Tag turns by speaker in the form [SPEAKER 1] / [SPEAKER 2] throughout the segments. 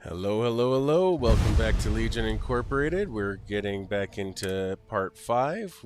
[SPEAKER 1] Hello, hello, hello. Welcome back to Legion Incorporated. We're getting back into part 5.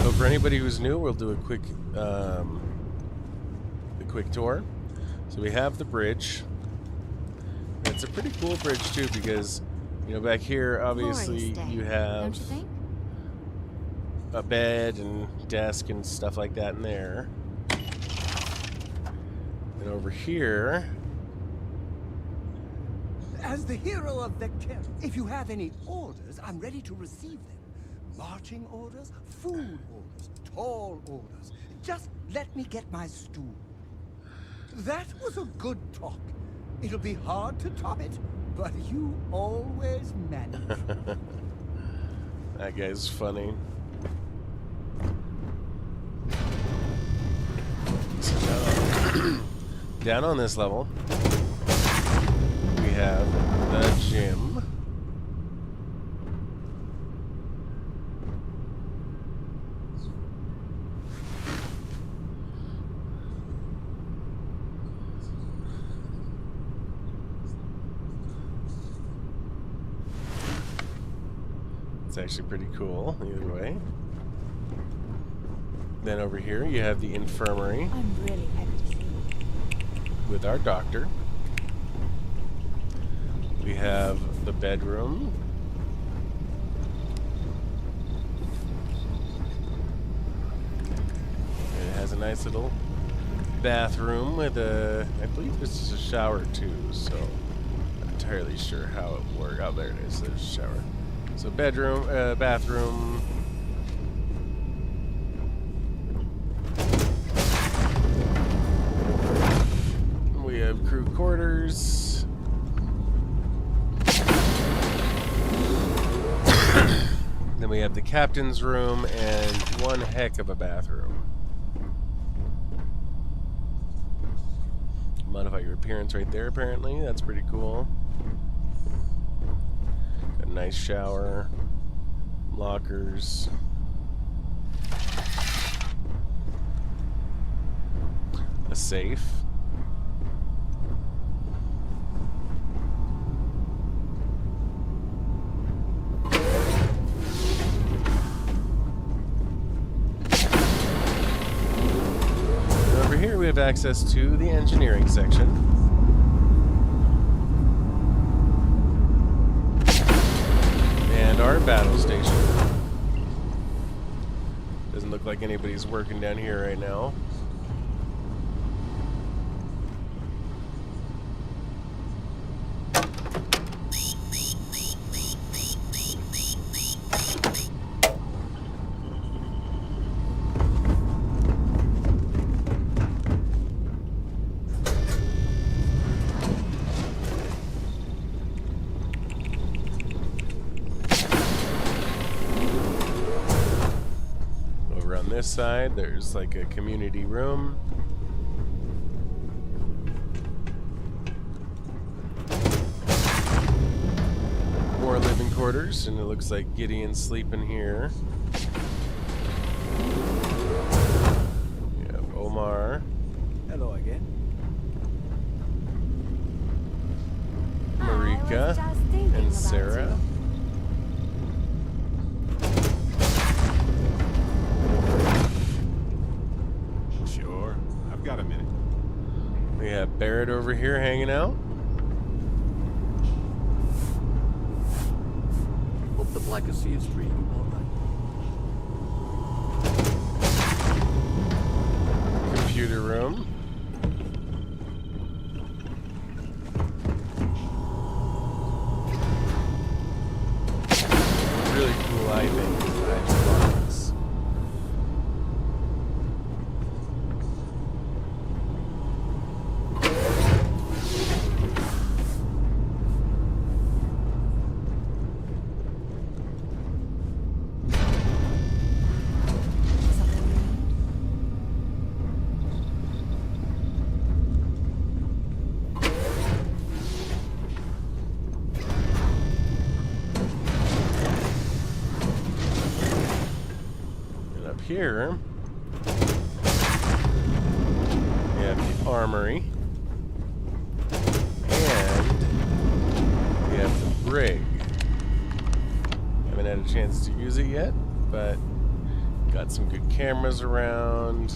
[SPEAKER 1] So for anybody who's new, we'll do a quick tour. So we have the bridge. It's a pretty cool bridge too because, you know, back here obviously you have a bed and desk and stuff like that in there. And over here,
[SPEAKER 2] as the hero of Vector, if you have any orders, I'm ready to receive them. Marching orders, food orders, tall orders. Just let me get my stool. That was a good talk. It'll be hard to top it, but you always manage.
[SPEAKER 1] that guy's funny. So, down on this level, we have the gym. It's actually pretty cool, either way. Then over here, you have the infirmary.
[SPEAKER 3] I'm really happy to see you.
[SPEAKER 1] With our doctor. We have the bedroom. It has a nice little bathroom with a, I believe this is a shower too, so I'm not entirely sure how it works. Oh, there it is, there's a shower. So bedroom, bathroom. We have crew quarters. Then we have the captain's room and one heck of a bathroom. Modify your appearance right there, apparently. That's pretty cool. Got a nice shower. Lockers. A safe. Over here we have access to the engineering section. And our battle station. Doesn't look like anybody's working down here right now. this side, there's like a community room. More living quarters, and it looks like Gideon's sleeping here. We have Omar.
[SPEAKER 2] Hello again.
[SPEAKER 1] Marika and Sarah.
[SPEAKER 4] Sure, I've got a minute.
[SPEAKER 1] We have Barrett over here hanging out.
[SPEAKER 5] Hope the Blackacy is treating you all right.
[SPEAKER 1] Computer room. Really cool lighting. Nice. And up here, we have the armory. And we have the brig. Haven't had a chance to use it yet, but got some good cameras around.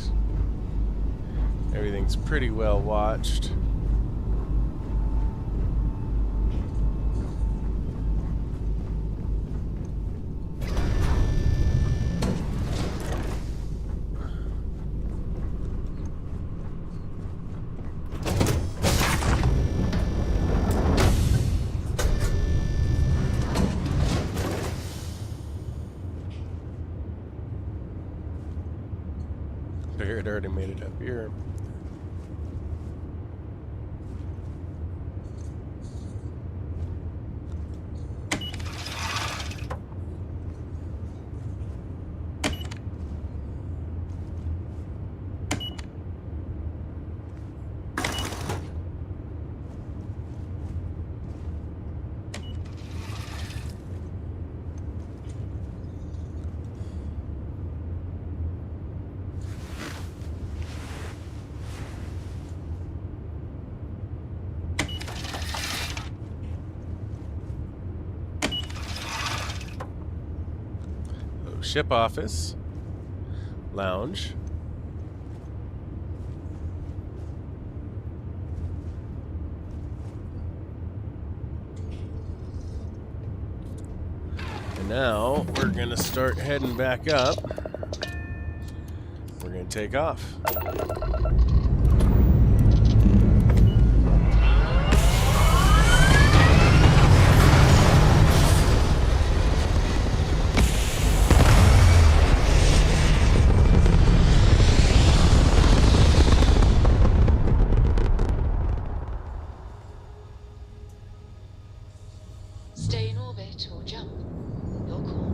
[SPEAKER 1] Everything's pretty well watched. Figured it already made it up here. Ship office, lounge, and now we're gonna start heading back up. We're gonna take off.
[SPEAKER 6] Stay in orbit or jump. Your call.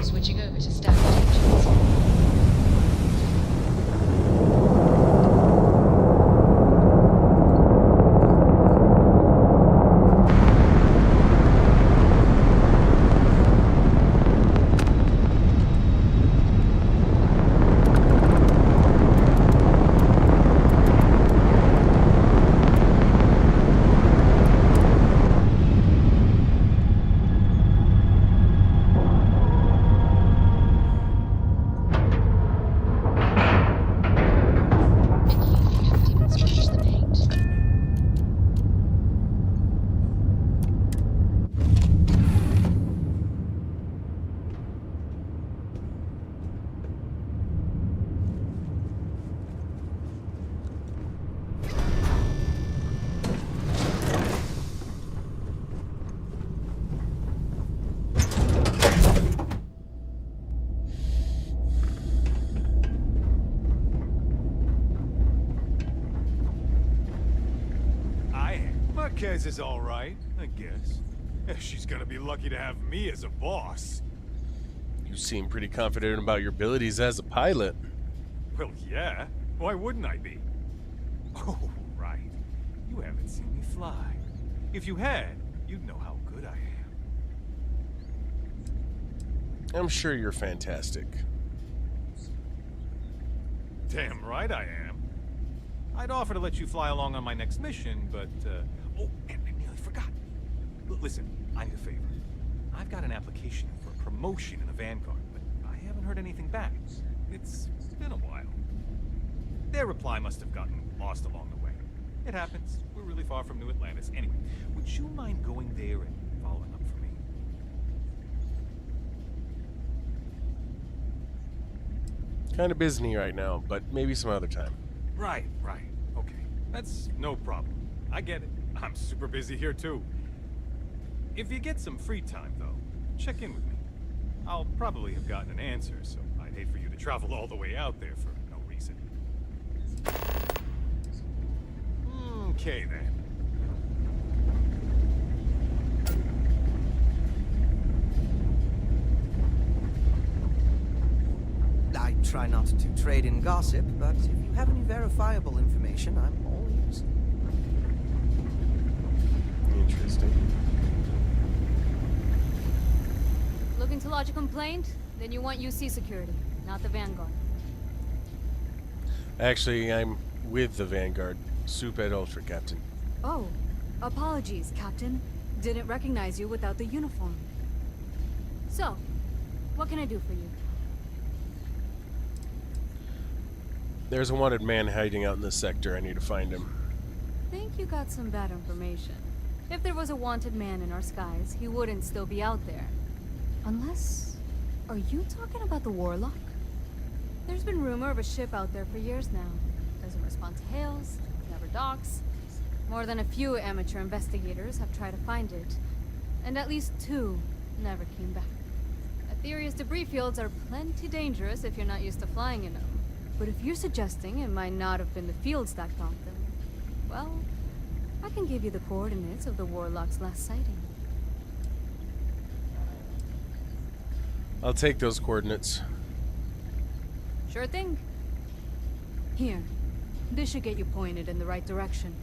[SPEAKER 6] Switching over to standard engines.
[SPEAKER 4] Marquez is all right, I guess. She's gonna be lucky to have me as a boss.
[SPEAKER 1] You seem pretty confident about your abilities as a pilot.
[SPEAKER 4] Well, yeah. Why wouldn't I be? Oh, right. You haven't seen me fly. If you had, you'd know how good I am.
[SPEAKER 1] I'm sure you're fantastic.
[SPEAKER 4] Damn right I am. I'd offer to let you fly along on my next mission, but, oh, and I nearly forgot. Listen, I need a favor. I've got an application for a promotion in the Vanguard, but I haven't heard anything back. It's been a while. Their reply must have gotten lost along the way. It happens. We're really far from New Atlantis. Anyway, would you mind going there and following up for me?
[SPEAKER 1] Kind of busy right now, but maybe some other time.
[SPEAKER 4] Right. Okay. That's no problem. I get it. I'm super busy here, too. If you get some free time, though, check in with me. I'll probably have gotten an answer, so I'd hate for you to travel all the way out there for no reason. Okay, then.
[SPEAKER 2] I try not to trade in gossip, but if you have any verifiable information, I'm all ears.
[SPEAKER 1] Interesting.
[SPEAKER 7] Looking to lodge a complaint? Then you want UC security, not the Vanguard.
[SPEAKER 1] Actually, I'm with the Vanguard. Soup et Ultra, Captain.
[SPEAKER 7] Oh, apologies, Captain. Didn't recognize you without the uniform. So, what can I do for you?
[SPEAKER 1] There's a wanted man hiding out in this sector. I need to find him.
[SPEAKER 7] Think you got some bad information. If there was a wanted man in our skies, he wouldn't still be out there. Unless... Are you talking about the Warlock? There's been rumor of a ship out there for years now. Doesn't respond to hails, never docks. More than a few amateur investigators have tried to find it. And at least 2 never came back. Aetherius debris fields are plenty dangerous if you're not used to flying in them. But if you're suggesting it might not have been the fields that got them, well, I can give you the coordinates of the Warlock's last sighting.
[SPEAKER 1] I'll take those coordinates.
[SPEAKER 7] Sure thing. Here, this should get you pointed in the right direction.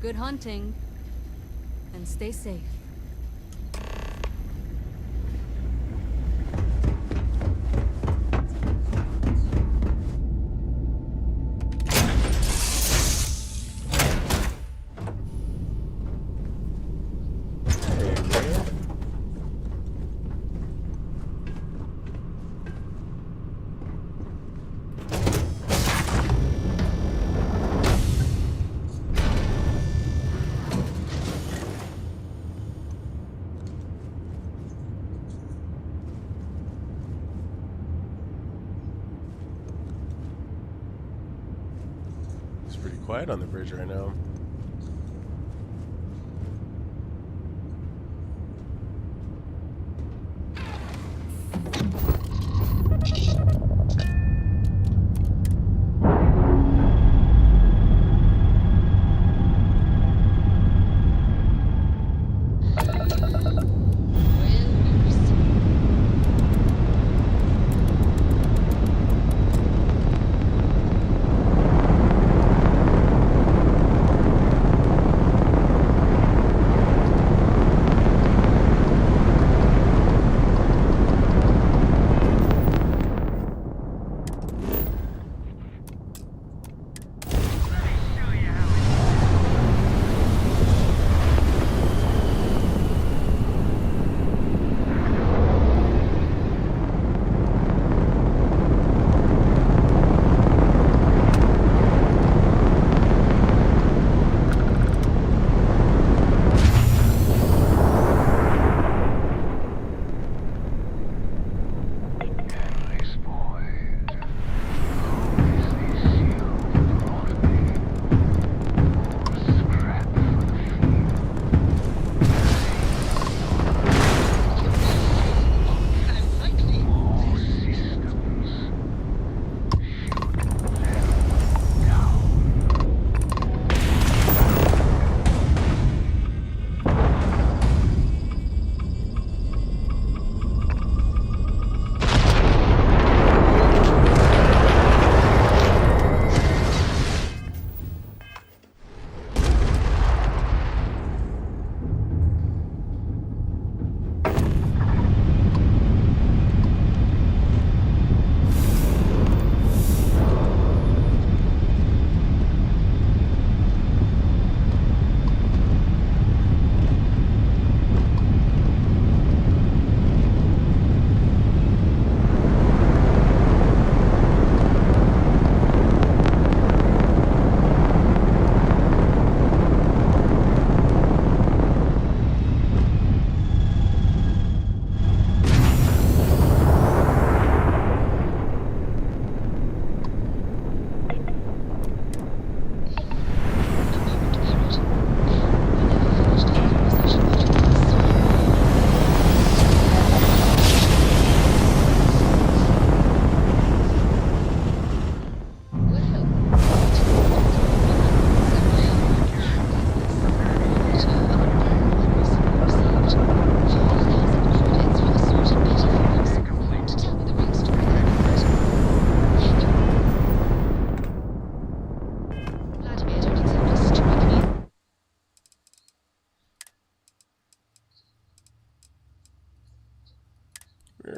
[SPEAKER 7] Good hunting, and stay safe.
[SPEAKER 1] It's pretty quiet on the bridge right now.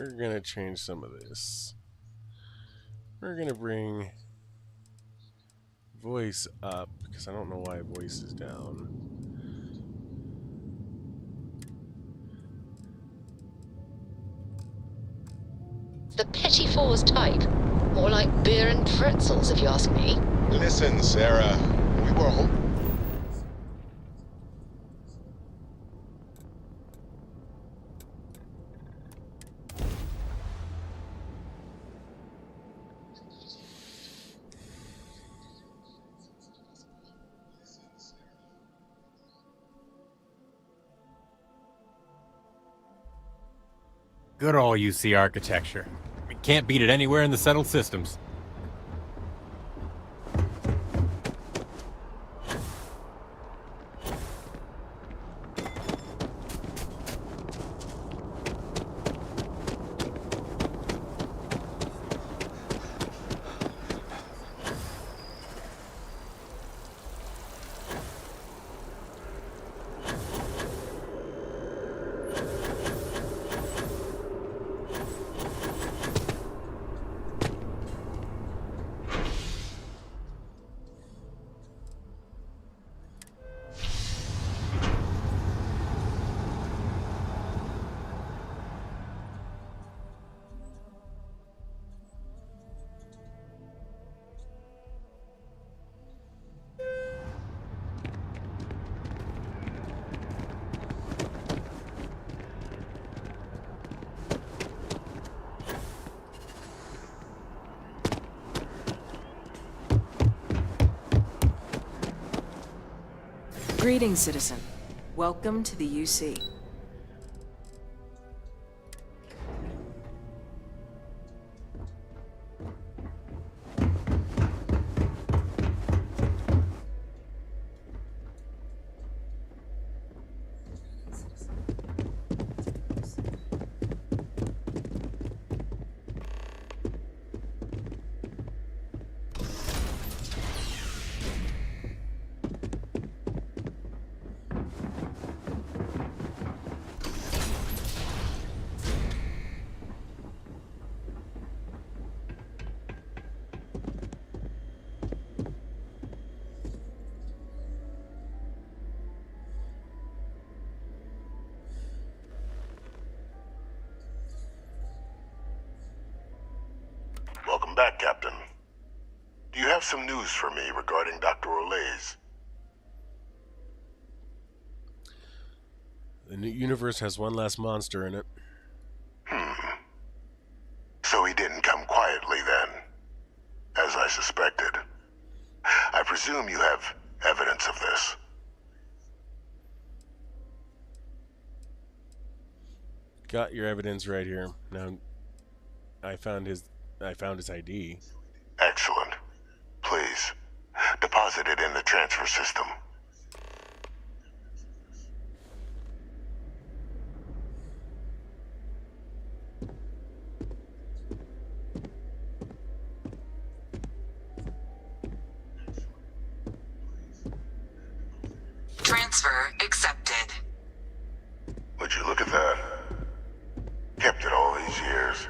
[SPEAKER 1] we're gonna change some of this. We're gonna bring voice up because I don't know why voice is down.
[SPEAKER 6] The Petty Fours type. More like beer and pretzels, if you ask me.
[SPEAKER 8] Listen, Sarah, we were hoping.
[SPEAKER 4] Good old UC architecture. We can't beat it anywhere in the settled systems.
[SPEAKER 9] Greetings, citizen. Welcome to the UC.
[SPEAKER 8] Welcome back, Captain. Do you have some news for me regarding Dr. Olays?
[SPEAKER 1] The new universe has one less monster in it.
[SPEAKER 8] So he didn't come quietly then, as I suspected. I presume you have evidence of this.
[SPEAKER 1] Got your evidence right here. Now, I found his ID.
[SPEAKER 8] Excellent. Please, deposit it in the transfer system.
[SPEAKER 9] Transfer accepted.
[SPEAKER 8] Would you look at that? Kept it all these years.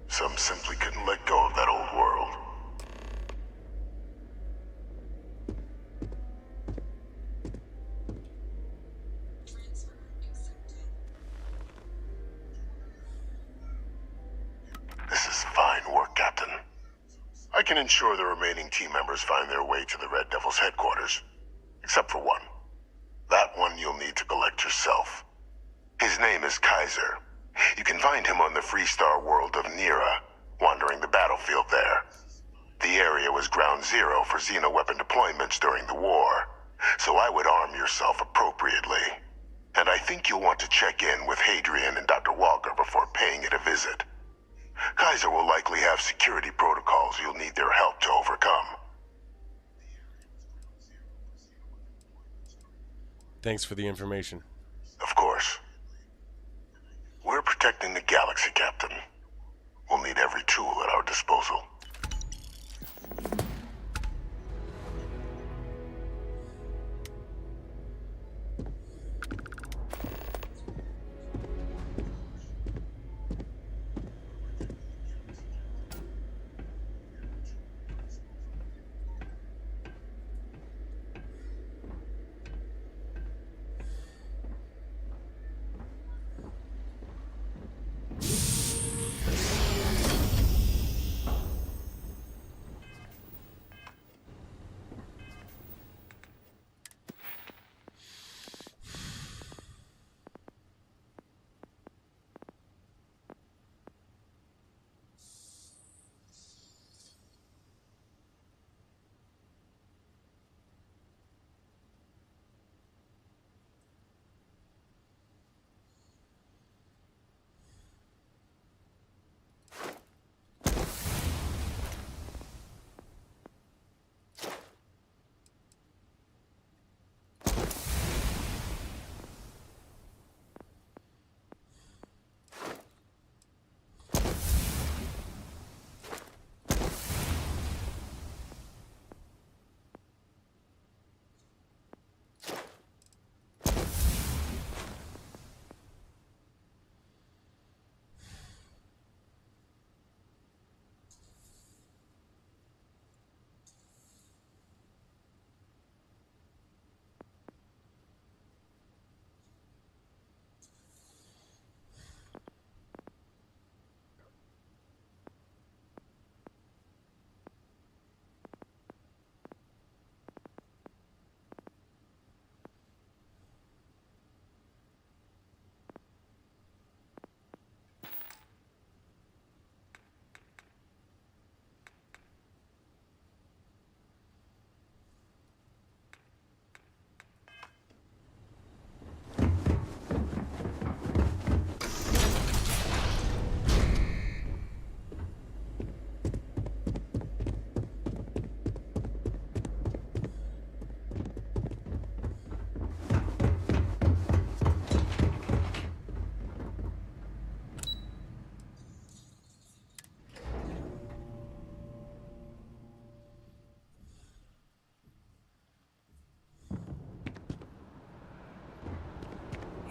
[SPEAKER 8] Some simply couldn't let go of that old world. This is fine work, Captain. I can ensure the remaining team members find their way to the Red Devil's headquarters. Except for one. That one you'll need to collect yourself. His name is Kaiser. You can find him on the Freestar world of Nira, wandering the battlefield there. The area was ground zero for xeno-weapon deployments during the war, so I would arm yourself appropriately. And I think you'll want to check in with Hadrian and Dr. Walker before paying it a visit. Kaiser will likely have security protocols you'll need their help to overcome.
[SPEAKER 1] Thanks for the information.
[SPEAKER 8] Of course. We're protecting the galaxy, Captain. We'll need every tool at our disposal.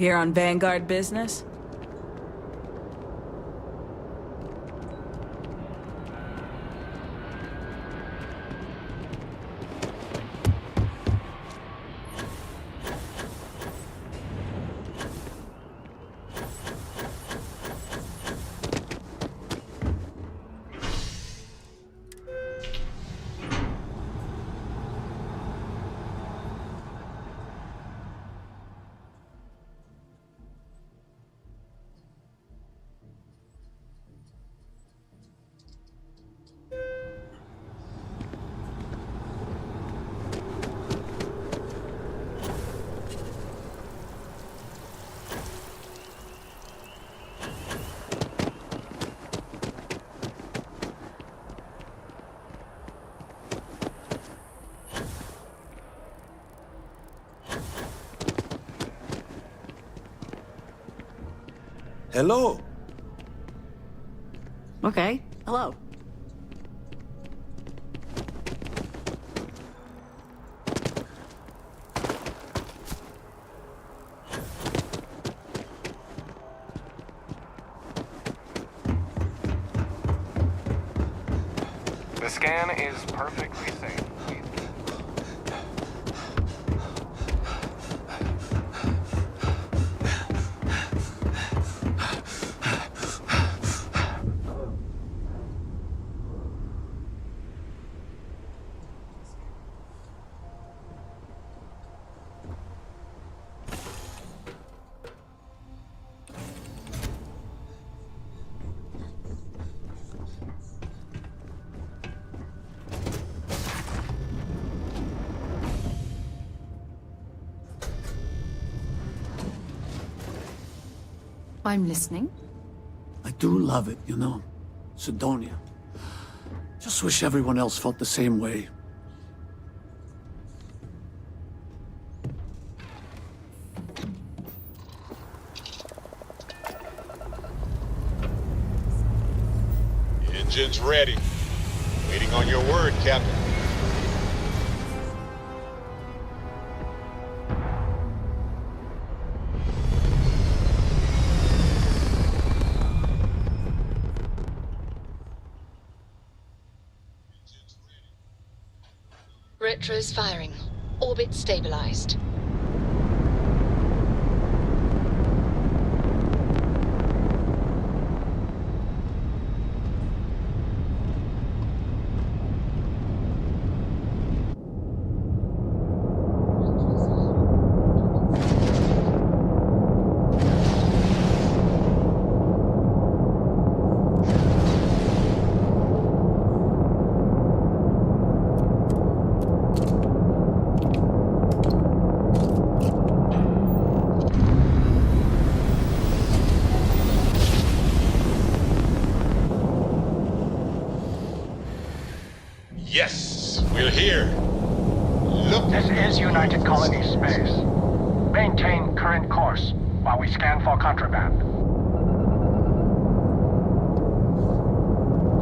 [SPEAKER 9] Here on Vanguard business?
[SPEAKER 5] Hello.
[SPEAKER 9] Okay, hello.
[SPEAKER 10] The scan is perfectly safe.
[SPEAKER 3] I'm listening.
[SPEAKER 5] I do love it, you know. Sidonia. Just wish everyone else felt the same way.
[SPEAKER 11] Engine's ready. Waiting on your word, Captain.
[SPEAKER 6] Retro's firing. Orbit stabilized.
[SPEAKER 11] Yes, we're here. Look.
[SPEAKER 10] This is United Colonies Space. Maintain current course while we scan for contraband.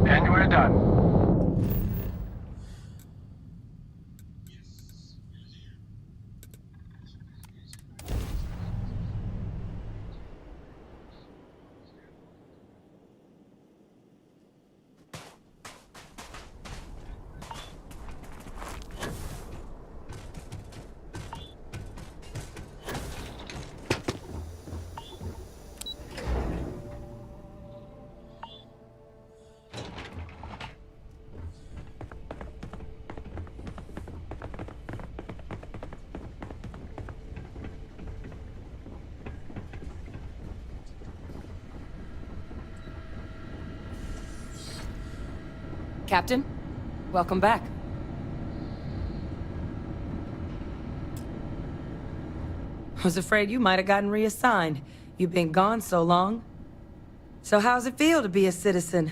[SPEAKER 10] And we're done.
[SPEAKER 9] Captain, welcome back. Was afraid you might have gotten reassigned. You've been gone so long. So how's it feel to be a citizen?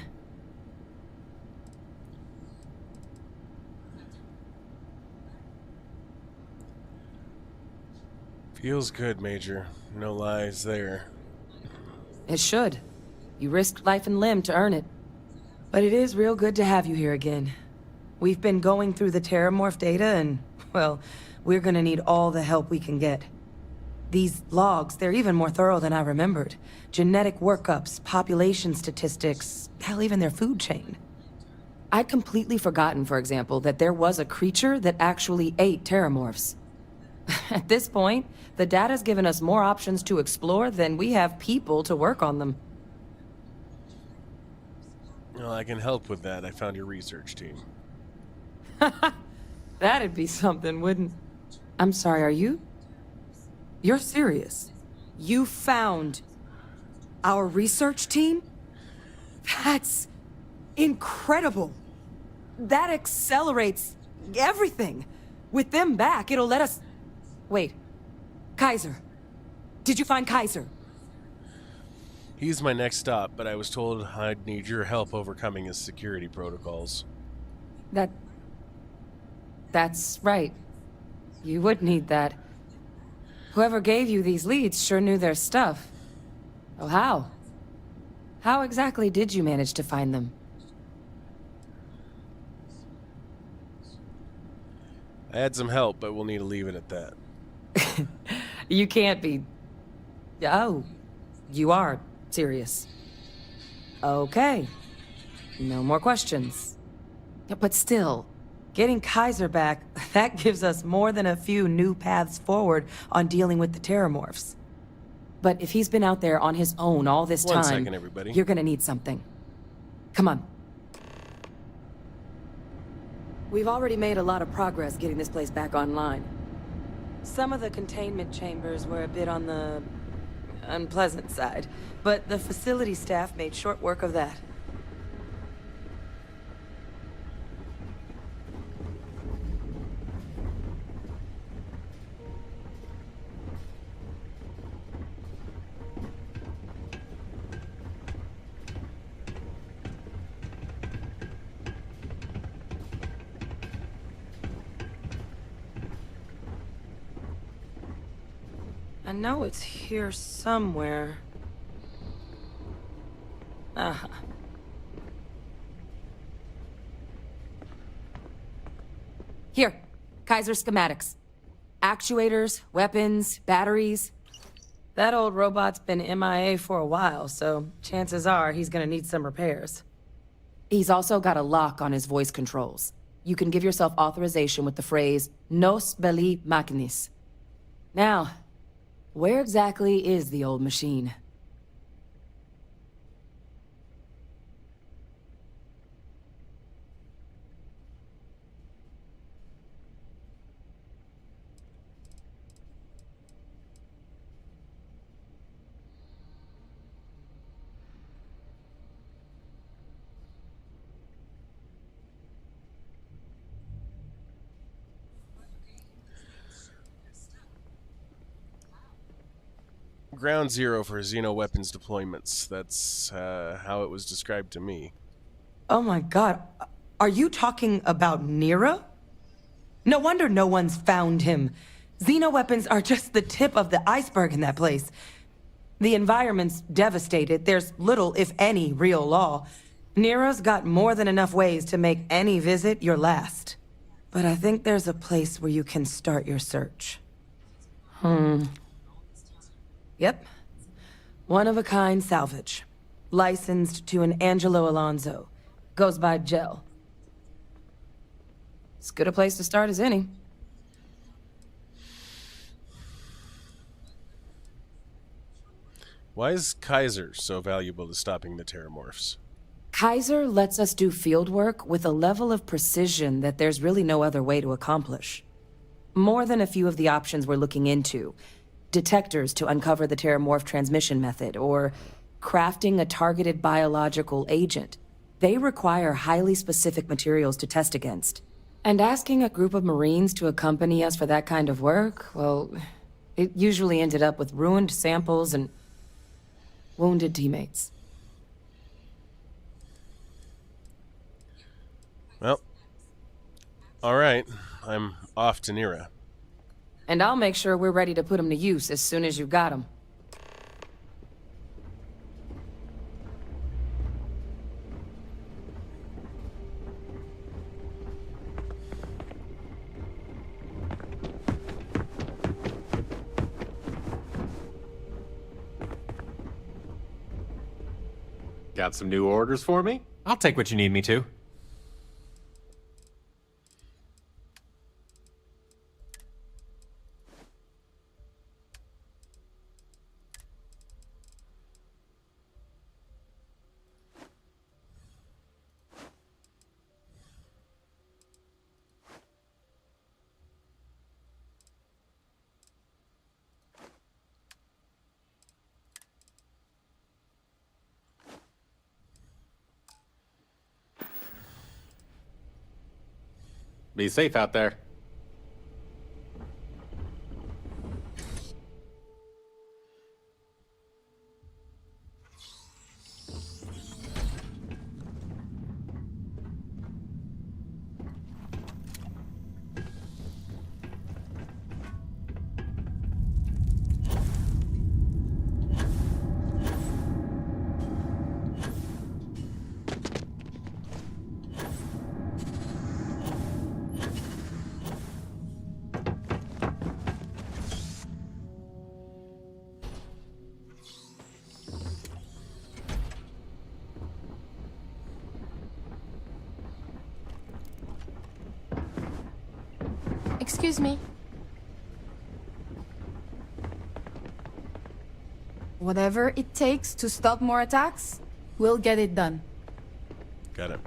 [SPEAKER 1] Feels good, Major. No lies there.
[SPEAKER 9] It should. You risked life and limb to earn it. But it is real good to have you here again. We've been going through the Terramorph data and, well, we're gonna need all the help we can get. These logs, they're even more thorough than I remembered. Genetic workups, population statistics, hell, even their food chain. I'd completely forgotten, for example, that there was a creature that actually ate terramorphs. At this point, the data's given us more options to explore than we have people to work on them.
[SPEAKER 1] Well, I can help with that. I found your research team.
[SPEAKER 9] That'd be something, wouldn't... I'm sorry, are you? You're serious? You found our research team? That's incredible. That accelerates everything. With them back, it'll let us... Wait. Kaiser. Did you find Kaiser?
[SPEAKER 1] He's my next stop, but I was told I'd need your help overcoming his security protocols.
[SPEAKER 9] That's right. You would need that. Whoever gave you these leads sure knew their stuff. Oh, how? How exactly did you manage to find them?
[SPEAKER 1] I had some help, but we'll need to leave it at that.
[SPEAKER 9] You can't be... Oh, you are serious. Okay. No more questions. But still, getting Kaiser back, that gives us more than a few new paths forward on dealing with the terramorphs. But if he's been out there on his own all this time...
[SPEAKER 1] One second, everybody.
[SPEAKER 9] You're gonna need something. Come on. We've already made a lot of progress getting this place back online. Some of the containment chambers were a bit on the unpleasant side, but the facility staff made short work of that. I know it's here somewhere. Uh-huh. Here, Kaiser schematics. Actuators, weapons, batteries. That old robot's been MIA for a while, so chances are he's gonna need some repairs. He's also got a lock on his voice controls. You can give yourself authorization with the phrase, Nos belli machinis. Now, where exactly is the old machine?
[SPEAKER 1] Ground zero for Xeno weapons deployments. That's how it was described to me.
[SPEAKER 9] Oh my god, are you talking about Nira? No wonder no one's found him. Xeno weapons are just the tip of the iceberg in that place. The environment's devastated. There's little, if any, real law. Nira's got more than enough ways to make any visit your last. But I think there's a place where you can start your search. Yep. One-of-a-kind salvage. Licensed to an Angelo Alonso. Goes by Gel. As good a place to start as any.
[SPEAKER 1] Why is Kaiser so valuable to stopping the terramorphs?
[SPEAKER 9] Kaiser lets us do field work with a level of precision that there's really no other way to accomplish. More than a few of the options we're looking into. Detectors to uncover the terramorph transmission method, or crafting a targeted biological agent. They require highly specific materials to test against. And asking a group of Marines to accompany us for that kind of work, well, it usually ended up with ruined samples and wounded teammates.
[SPEAKER 1] Well, alright. I'm off to Nira.
[SPEAKER 9] And I'll make sure we're ready to put them to use as soon as you've got them.
[SPEAKER 12] Got some new orders for me?
[SPEAKER 13] I'll take what you need me to.
[SPEAKER 12] Be safe out there.
[SPEAKER 14] Excuse me. Whatever it takes to stop more attacks, we'll get it done.
[SPEAKER 1] Got it.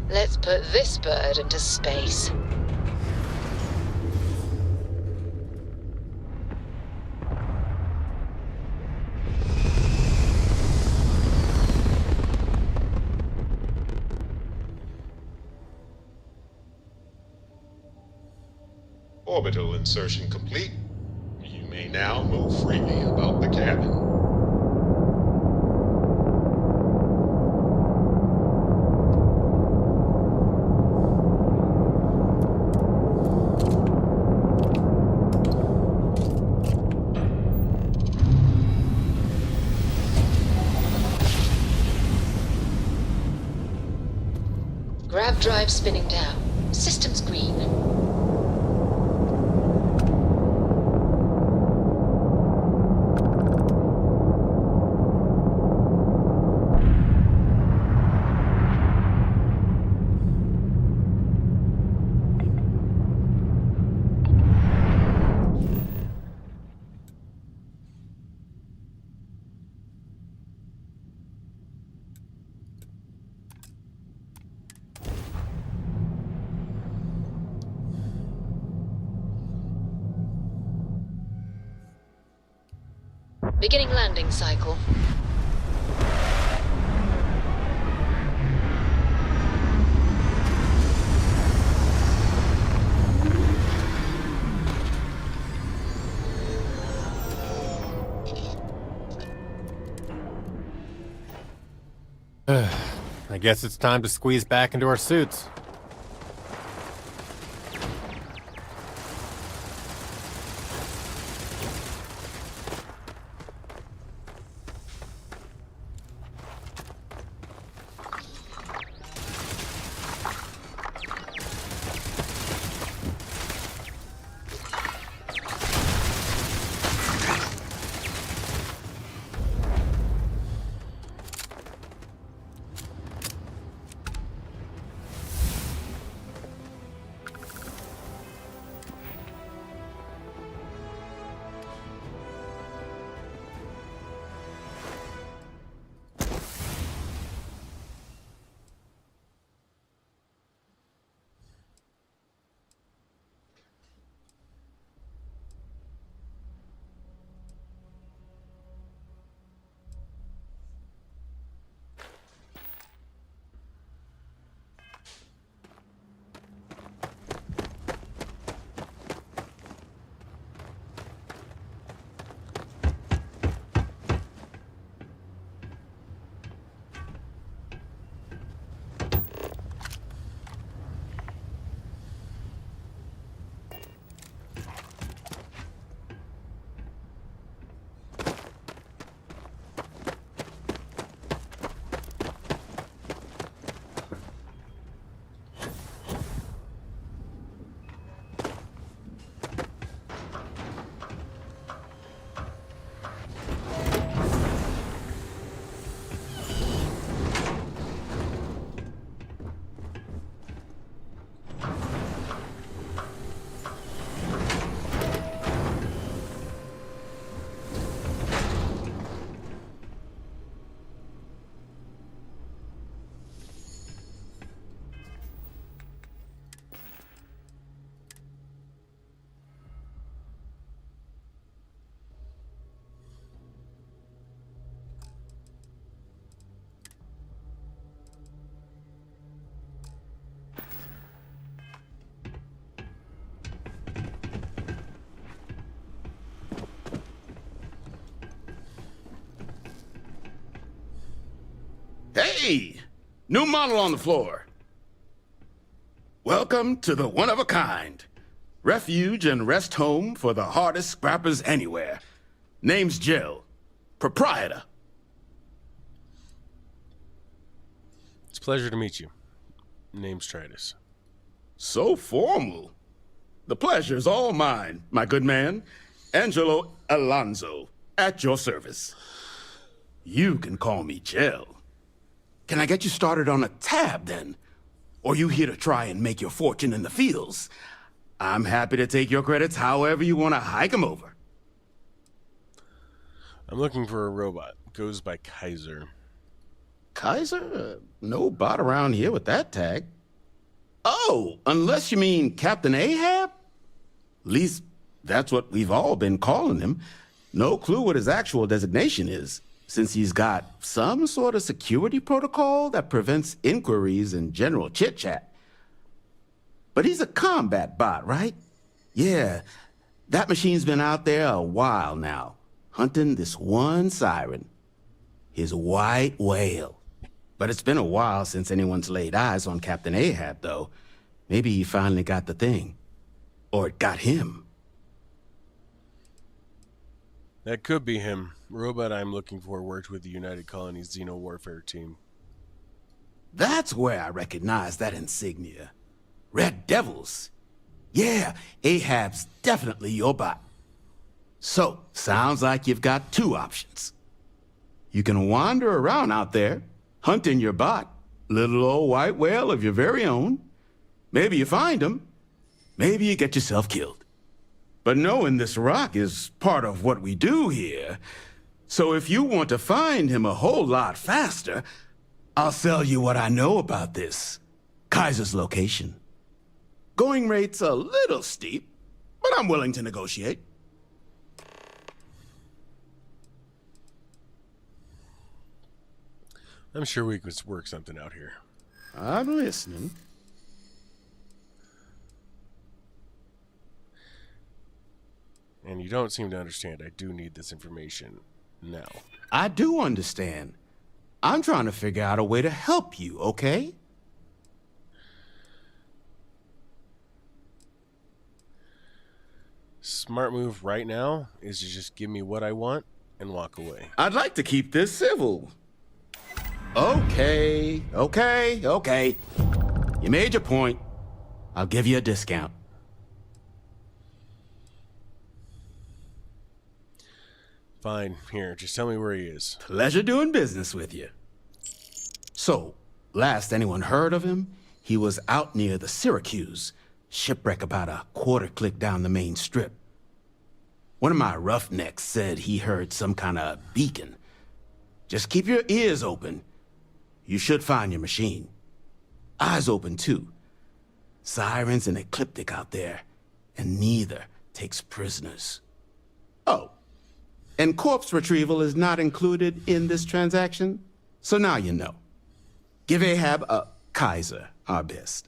[SPEAKER 6] Let's put this bird into space.
[SPEAKER 11] Orbital insertion complete. You may now move freely about the cabin.
[SPEAKER 6] Grav drive spinning down. Systems green. Beginning landing cycle.
[SPEAKER 13] I guess it's time to squeeze back into our suits.
[SPEAKER 15] Hey! New model on the floor. Welcome to the one-of-a-kind. Refuge and rest home for the hardest scrappers anywhere. Name's Jill. Proprietor.
[SPEAKER 1] It's a pleasure to meet you. Name's Tritus.
[SPEAKER 15] So formal. The pleasure's all mine, my good man. Angelo Alonso, at your service. You can call me Jill. Can I get you started on a tab, then? Or you here to try and make your fortune in the fields? I'm happy to take your credits however you want to hike them over.
[SPEAKER 1] I'm looking for a robot. Goes by Kaiser.
[SPEAKER 15] Kaiser? No bot around here with that tag. Oh, unless you mean Captain Ahab? At least, that's what we've all been calling him. No clue what his actual designation is, since he's got some sort of security protocol that prevents inquiries and general chit-chat. But he's a combat bot, right? Yeah, that machine's been out there a while now, hunting this one siren, his white whale. But it's been a while since anyone's laid eyes on Captain Ahab, though. Maybe he finally got the thing. Or it got him.
[SPEAKER 1] That could be him. Robot I'm looking for worked with the United Colonies Xeno Warfare team.
[SPEAKER 15] That's where I recognize that insignia. Red Devils. Yeah, Ahab's definitely your bot. So, sounds like you've got two options. You can wander around out there, hunting your bot, little old white whale of your very own. Maybe you find him. Maybe you get yourself killed. But knowing this rock is part of what we do here. So if you want to find him a whole lot faster, I'll sell you what I know about this. Kaiser's location. Going rate's a little steep, but I'm willing to negotiate.
[SPEAKER 1] I'm sure we could work something out here.
[SPEAKER 15] I'm listening.
[SPEAKER 1] And you don't seem to understand. I do need this information now.
[SPEAKER 15] I do understand. I'm trying to figure out a way to help you, okay?
[SPEAKER 1] Smart move right now is to just give me what I want and walk away.
[SPEAKER 15] I'd like to keep this civil. Okay. You made your point. I'll give you a discount.
[SPEAKER 1] Fine. Here, just tell me where he is.
[SPEAKER 15] Pleasure doing business with you. So, last anyone heard of him, he was out near the Syracuse, shipwreck about a quarter click down the main strip. One of my roughnecks said he heard some kind of beacon. Just keep your ears open. You should find your machine. Eyes open, too. Sirens and Ecliptic out there, and neither takes prisoners. Oh, and corpse retrieval is not included in this transaction, so now you know. Give Ahab a Kaiser our best.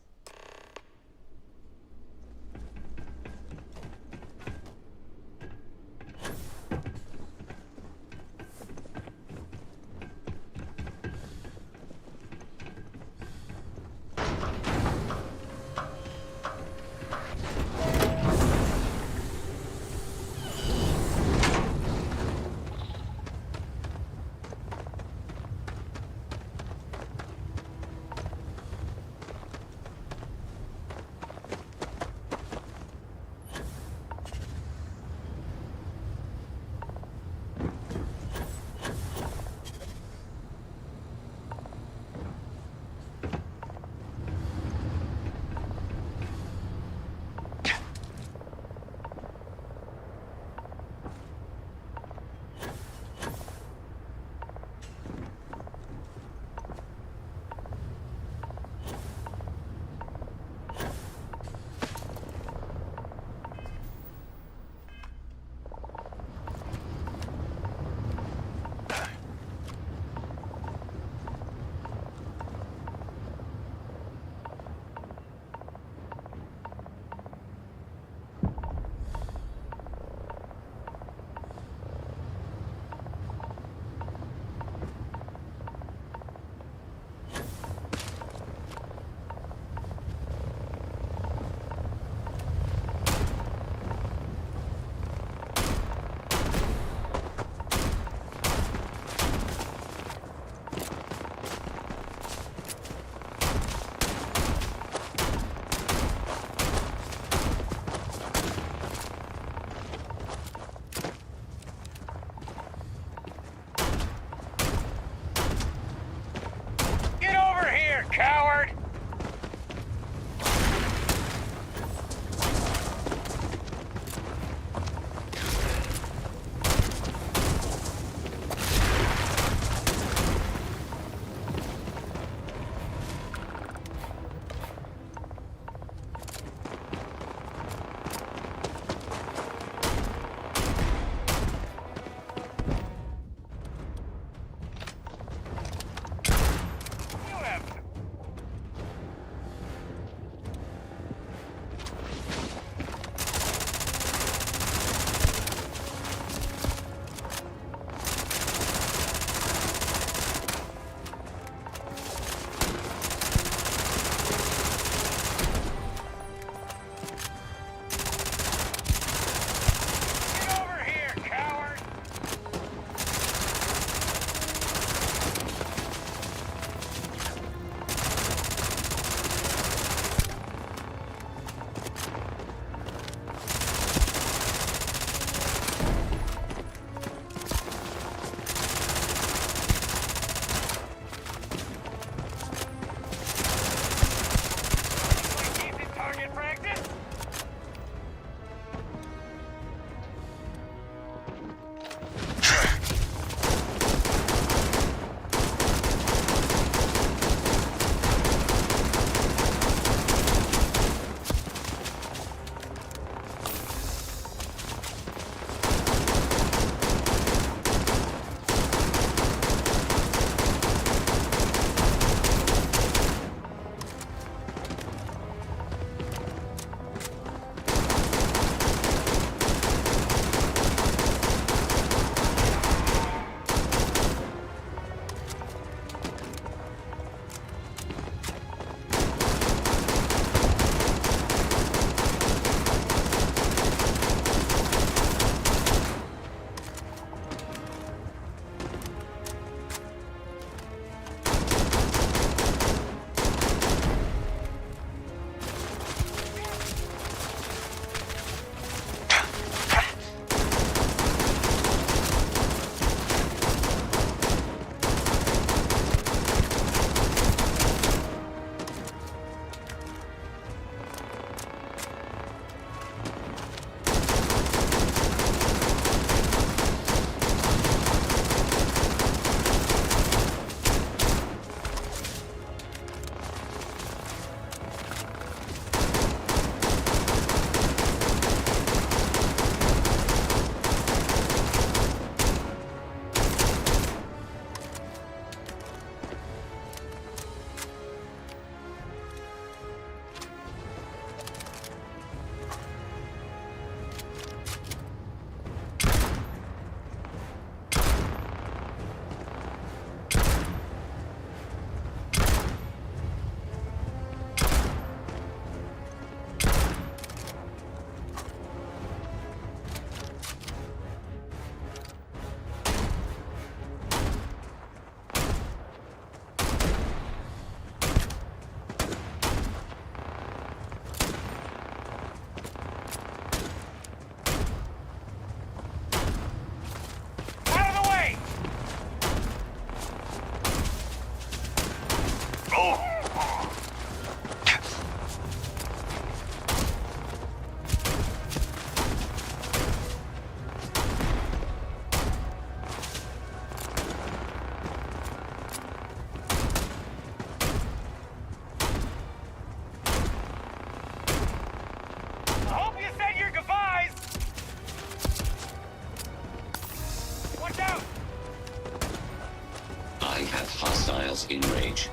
[SPEAKER 16] devils in rage.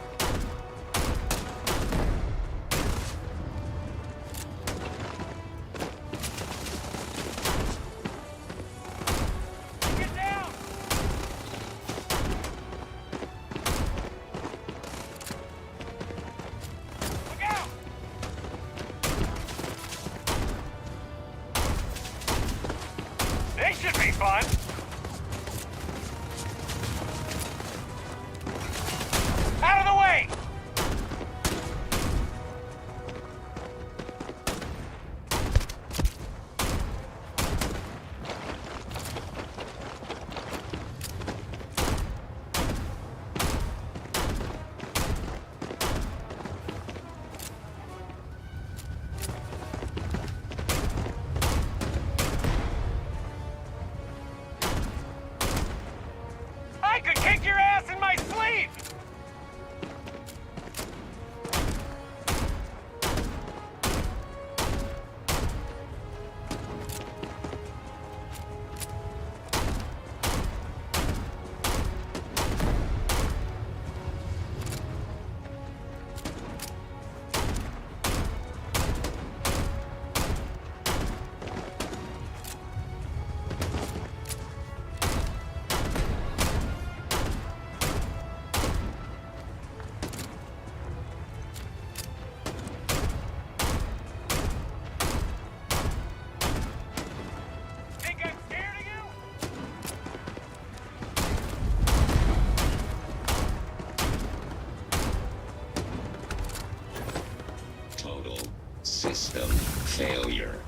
[SPEAKER 10] They should be fun. Out of the way! I could kick your ass in my sleep! Think I'm scared of you?
[SPEAKER 16] Total system failure.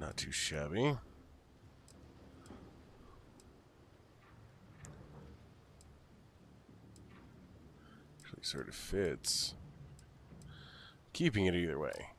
[SPEAKER 1] Not too shabby. Actually sort of fits. Keeping it either way.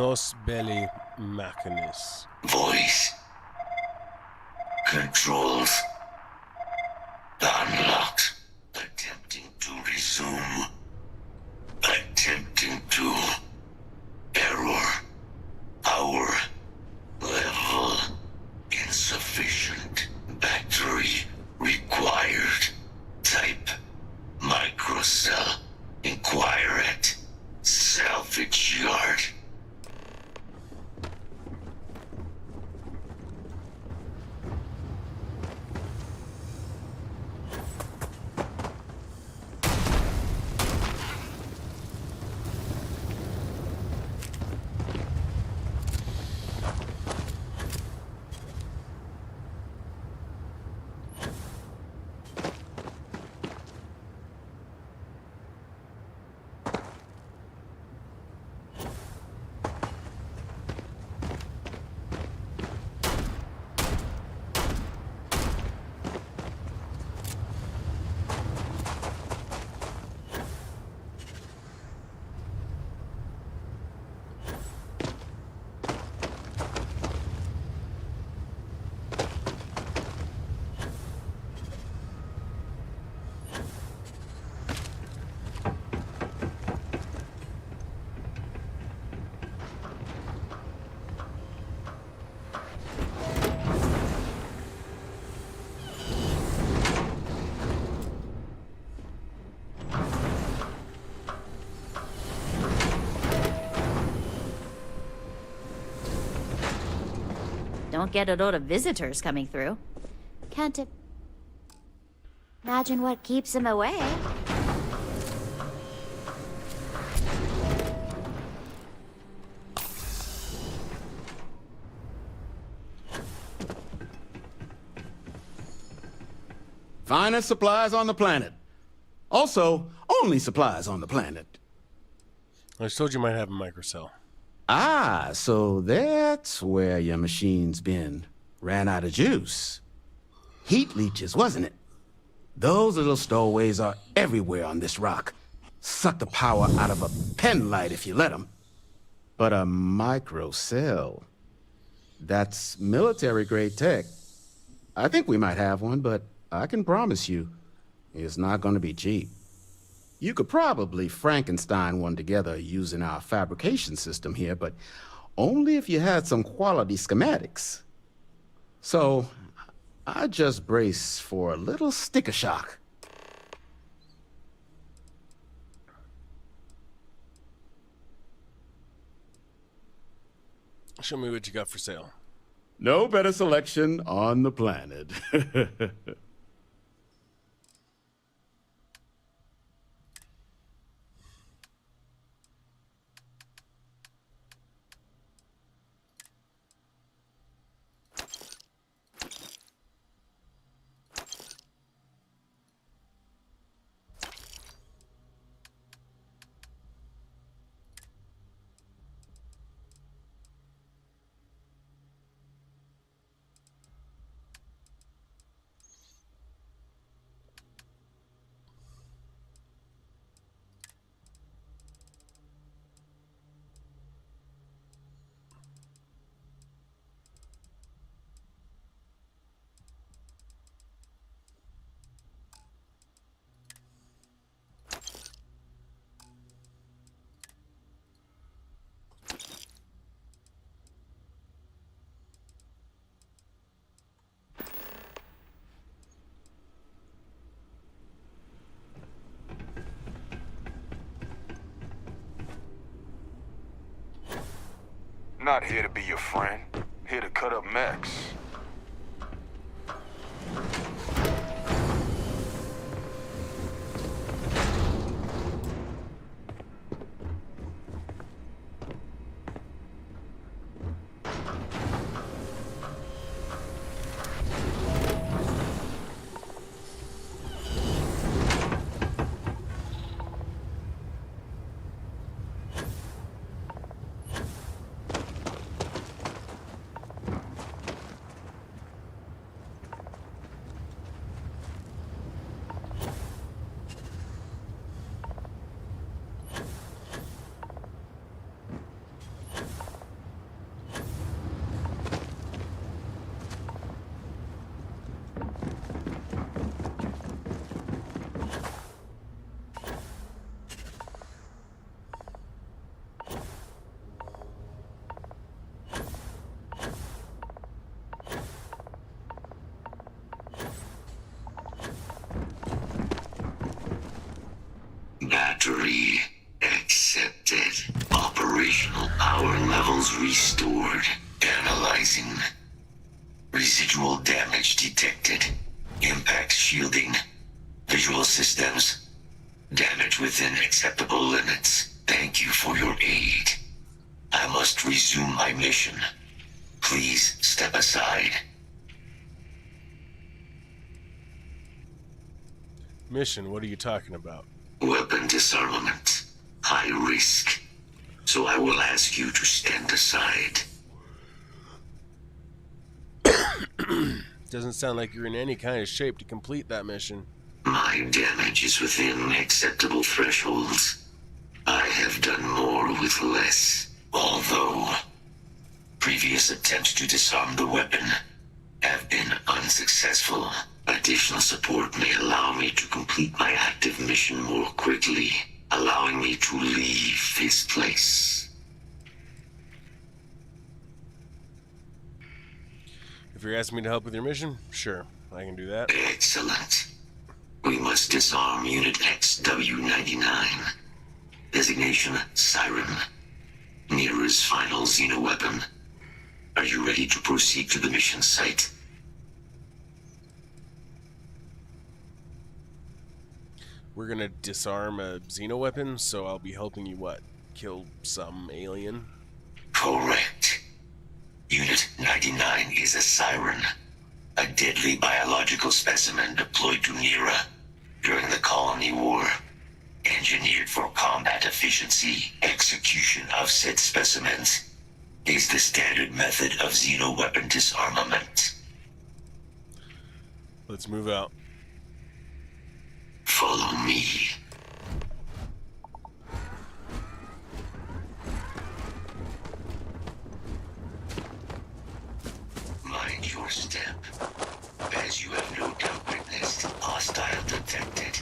[SPEAKER 1] Nos belli machinis.
[SPEAKER 16] Voice. Controls. Unlocked. Attempting to resume. Attempting to. Error. Power. Level. Insufficient. Battery. Required. Type. Microcell. Inquire at. Salvage yard.
[SPEAKER 17] Don't get a load of visitors coming through. Can't imagine what keeps them away.
[SPEAKER 15] Finest supplies on the planet. Also, only supplies on the planet.
[SPEAKER 1] I just told you might have a microcell.
[SPEAKER 15] Ah, so that's where your machine's been. Ran out of juice. Heat leeches, wasn't it? Those little stowaways are everywhere on this rock. Suck the power out of a pen light if you let them. But a microcell, that's military-grade tech. I think we might have one, but I can promise you, it's not going to be cheap. You could probably Frankenstein one together using our fabrication system here, but only if you had some quality schematics. So, I just brace for a little sticker shock.
[SPEAKER 1] Show me what you got for sale.
[SPEAKER 15] No better selection on the planet.
[SPEAKER 18] Not here to be your friend. Here to cut up mechs.
[SPEAKER 16] Satisfactory. Accepted. Operational power levels restored. Analyzing. Residual damage detected. Impact shielding. Visual systems. Damage within acceptable limits. Thank you for your aid. I must resume my mission. Please step aside.
[SPEAKER 1] Mission, what are you talking about?
[SPEAKER 16] Weapon disarmament. High risk. So I will ask you to stand aside.
[SPEAKER 1] Doesn't sound like you're in any kind of shape to complete that mission.
[SPEAKER 16] My damage is within acceptable thresholds. I have done more with less. Although, previous attempts to disarm the weapon have been unsuccessful. Additional support may allow me to complete my active mission more quickly, allowing me to leave this place.
[SPEAKER 1] If you're asking me to help with your mission, sure, I can do that.
[SPEAKER 16] Excellent. We must disarm Unit XW-99. Designation Siren. Mira's final xeno-weapon. Are you ready to proceed to the mission site?
[SPEAKER 1] We're gonna disarm a xeno-weapon, so I'll be helping you what? Kill some alien?
[SPEAKER 16] Correct. Unit 99 is a Siren. A deadly biological specimen deployed to Nira during the Colony War. Engineered for combat efficiency, execution of said specimens is the standard method of xeno-weapon disarmament.
[SPEAKER 1] Let's move out.
[SPEAKER 16] Follow me. Mind your step, as you have no doubt witnessed hostile detected.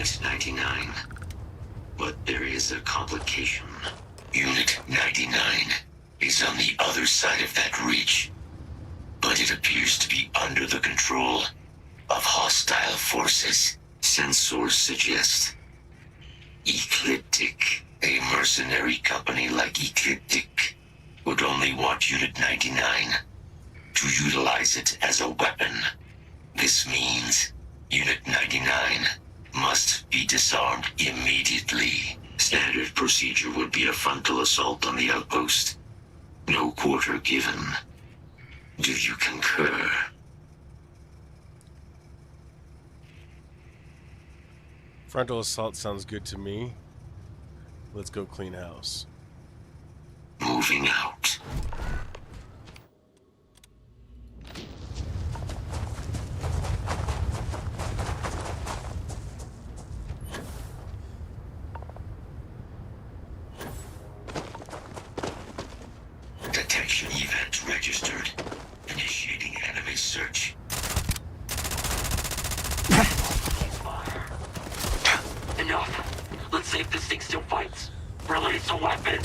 [SPEAKER 16] Unit 99. But there is a complication. Unit 99 is on the other side of that ridge. But it appears to be under the control of hostile forces. Sensors suggest Ecliptic, a mercenary company like Ecliptic, would only want Unit 99 to utilize it as a weapon. This means Unit 99 must be disarmed immediately. Standard procedure would be a frontal assault on the outpost. No quarter given. Do you concur?
[SPEAKER 1] Frontal assault sounds good to me. Let's go clean house.
[SPEAKER 16] Moving out. Detection event registered. Initiating enemy search. Enough. Let's see if this thing still fights. Release a weapon.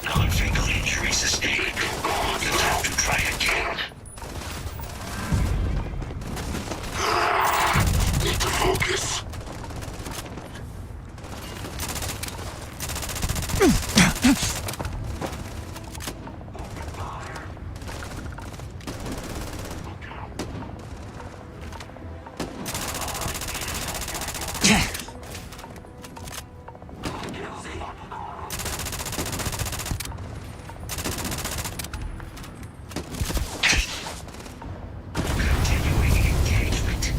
[SPEAKER 16] Non-fatal injury sustained. You'll have to try again.
[SPEAKER 8] Need to focus.
[SPEAKER 16] Continuing engagement.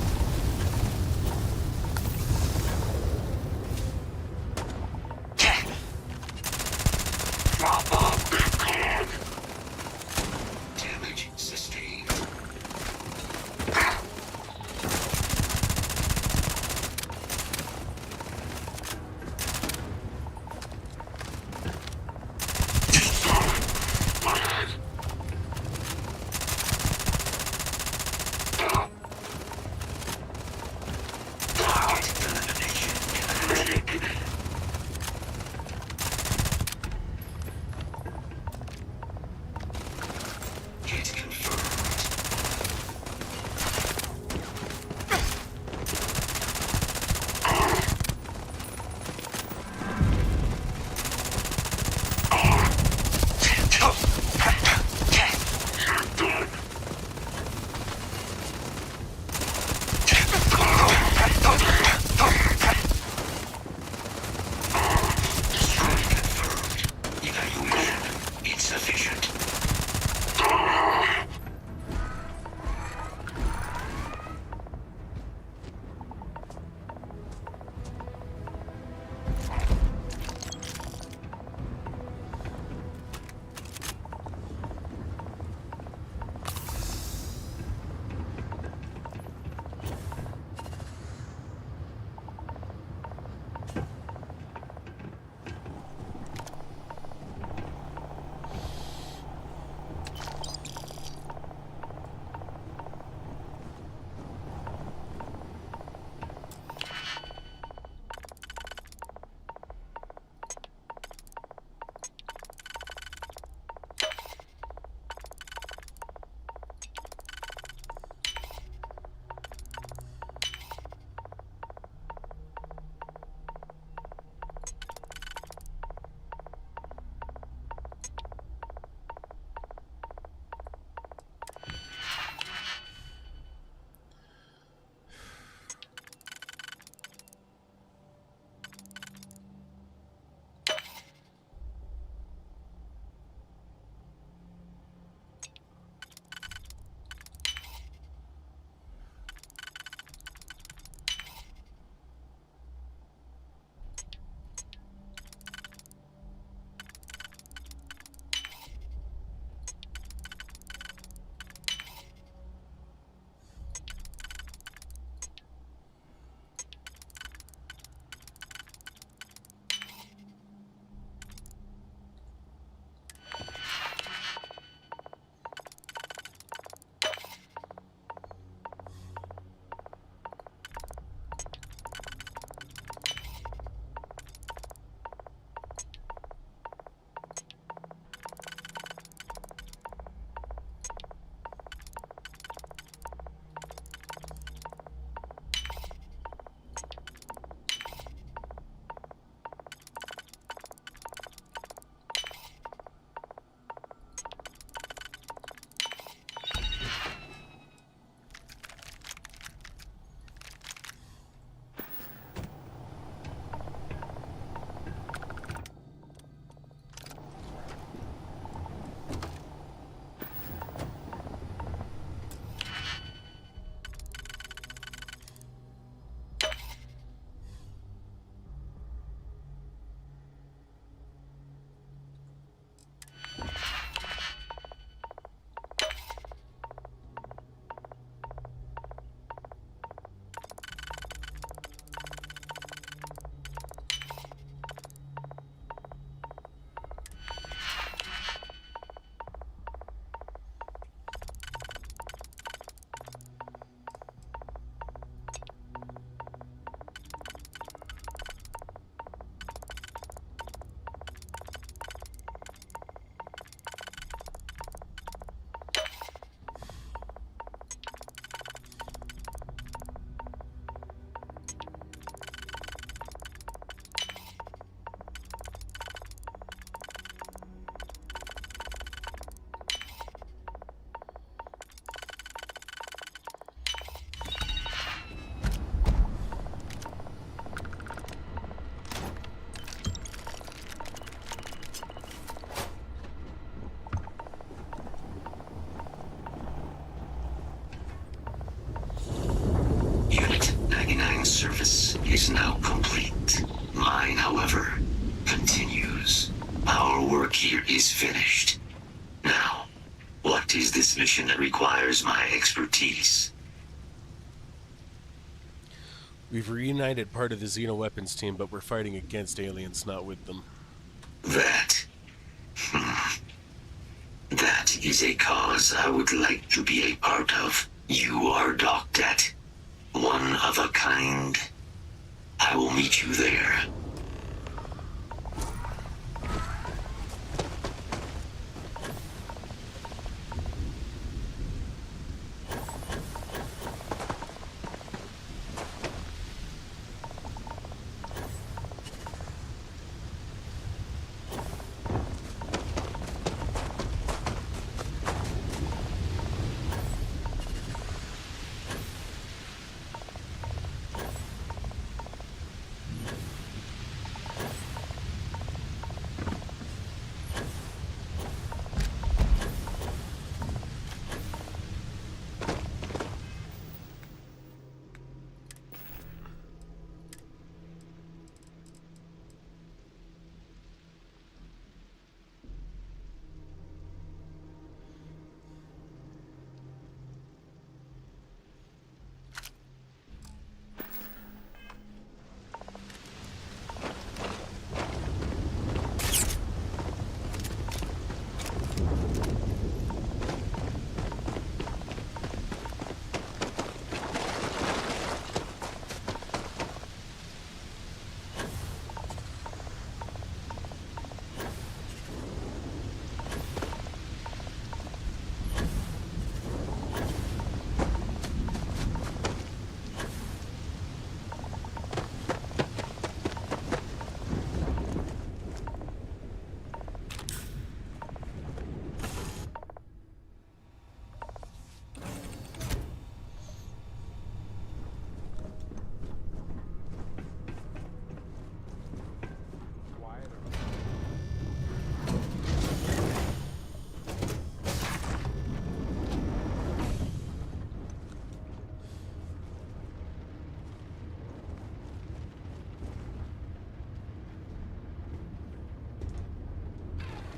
[SPEAKER 16] is now complete. Mine, however, continues. Our work here is finished. Now, what is this mission that requires my expertise?
[SPEAKER 1] We've reunited part of the Xenoweapons team, but we're fighting against aliens, not with them.
[SPEAKER 16] That... That is a cause I would like to be a part of. You are docked at one of a kind. I will meet you there.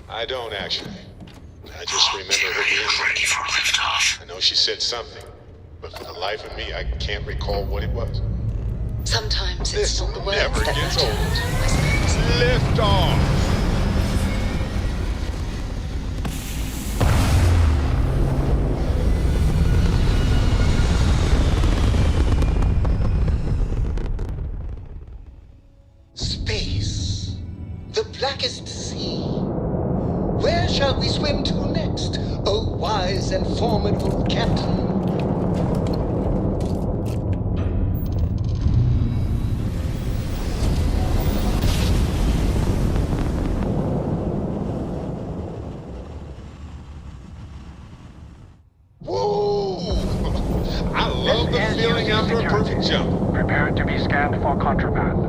[SPEAKER 11] I don't actually. I just remember her being
[SPEAKER 16] ready for liftoff.
[SPEAKER 11] I know she said something, but for the life of me, I can't recall what it was.
[SPEAKER 6] Sometimes it's not the words
[SPEAKER 11] Never
[SPEAKER 6] that
[SPEAKER 11] gets
[SPEAKER 6] matter,
[SPEAKER 11] old.
[SPEAKER 6] I suppose.
[SPEAKER 11] Lift off!
[SPEAKER 2] Space. The blackest sea. Where shall we swim to next, O wise and formidable captain?
[SPEAKER 11] Whoa! I love the feeling after a perfect jump.
[SPEAKER 10] Prepare to be scanned for contraband.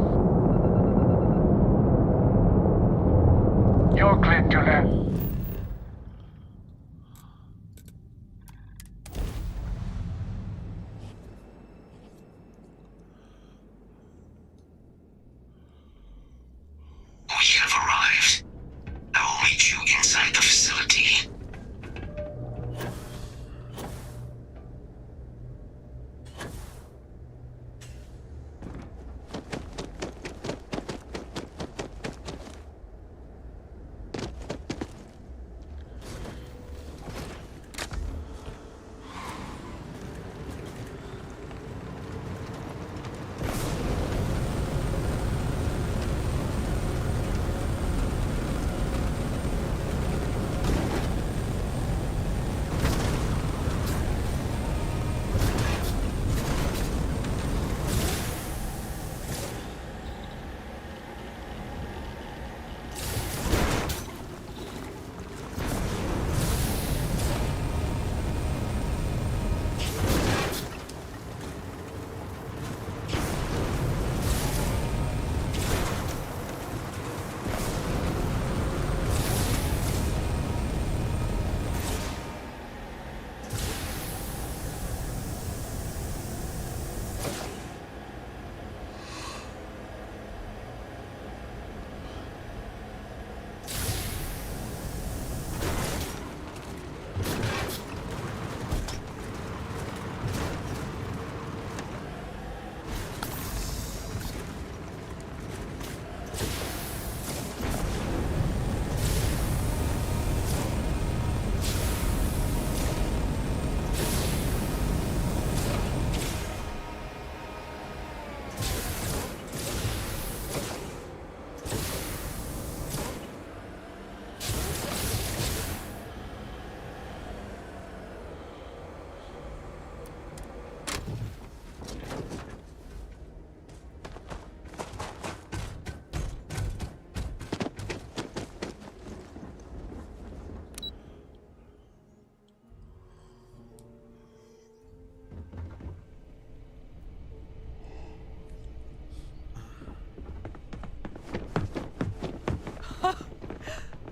[SPEAKER 10] You're cleared to land.
[SPEAKER 16] We have arrived. I will meet you inside the facility.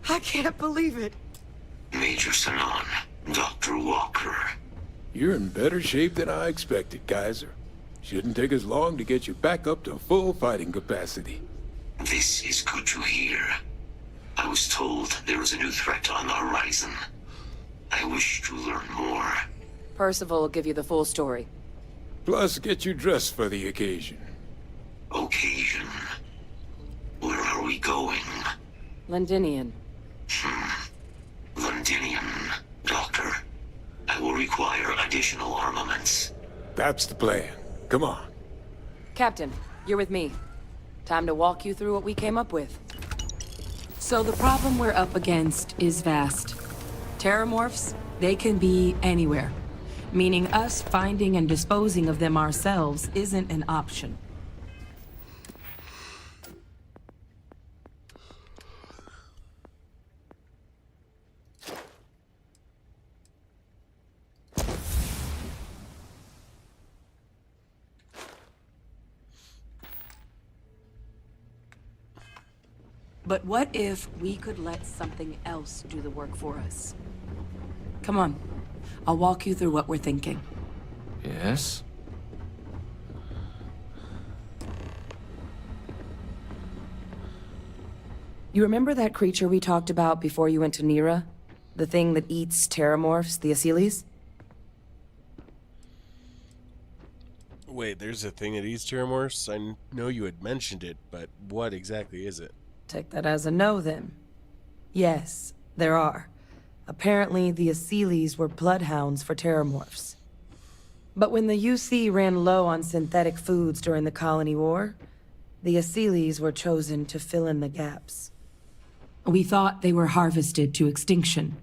[SPEAKER 9] I can't believe it.
[SPEAKER 16] Major Sanon, Dr. Walker.
[SPEAKER 19] You're in better shape than I expected, Kaiser. Shouldn't take us long to get you back up to full fighting capacity.
[SPEAKER 16] This is good to hear. I was told there was a new threat on the horizon. I wish to learn more.
[SPEAKER 9] Percival will give you the full story.
[SPEAKER 19] Plus, get you dressed for the occasion.
[SPEAKER 16] Occasion? Where are we going?
[SPEAKER 9] Londinian.
[SPEAKER 16] Londinian, Doctor. I will require additional armaments.
[SPEAKER 19] That's the plan. Come on.
[SPEAKER 9] Captain, you're with me. Time to walk you through what we came up with. So the problem we're up against is vast. Terramorphs, they can be anywhere. Meaning us finding and disposing of them ourselves isn't an option. But what if we could let something else do the work for us? Come on. I'll walk you through what we're thinking.
[SPEAKER 20] Yes?
[SPEAKER 9] You remember that creature we talked about before you went to Nira? The thing that eats terramorphs, the Asylees?
[SPEAKER 1] Wait, there's a thing that eats terramorphs? I know you had mentioned it, but what exactly is it?
[SPEAKER 9] Take that as a no, then. Yes, there are. Apparently, the Asylees were bloodhounds for terramorphs. But when the UC ran low on synthetic foods during the Colony War, the Asylees were chosen to fill in the gaps. We thought they were harvested to extinction.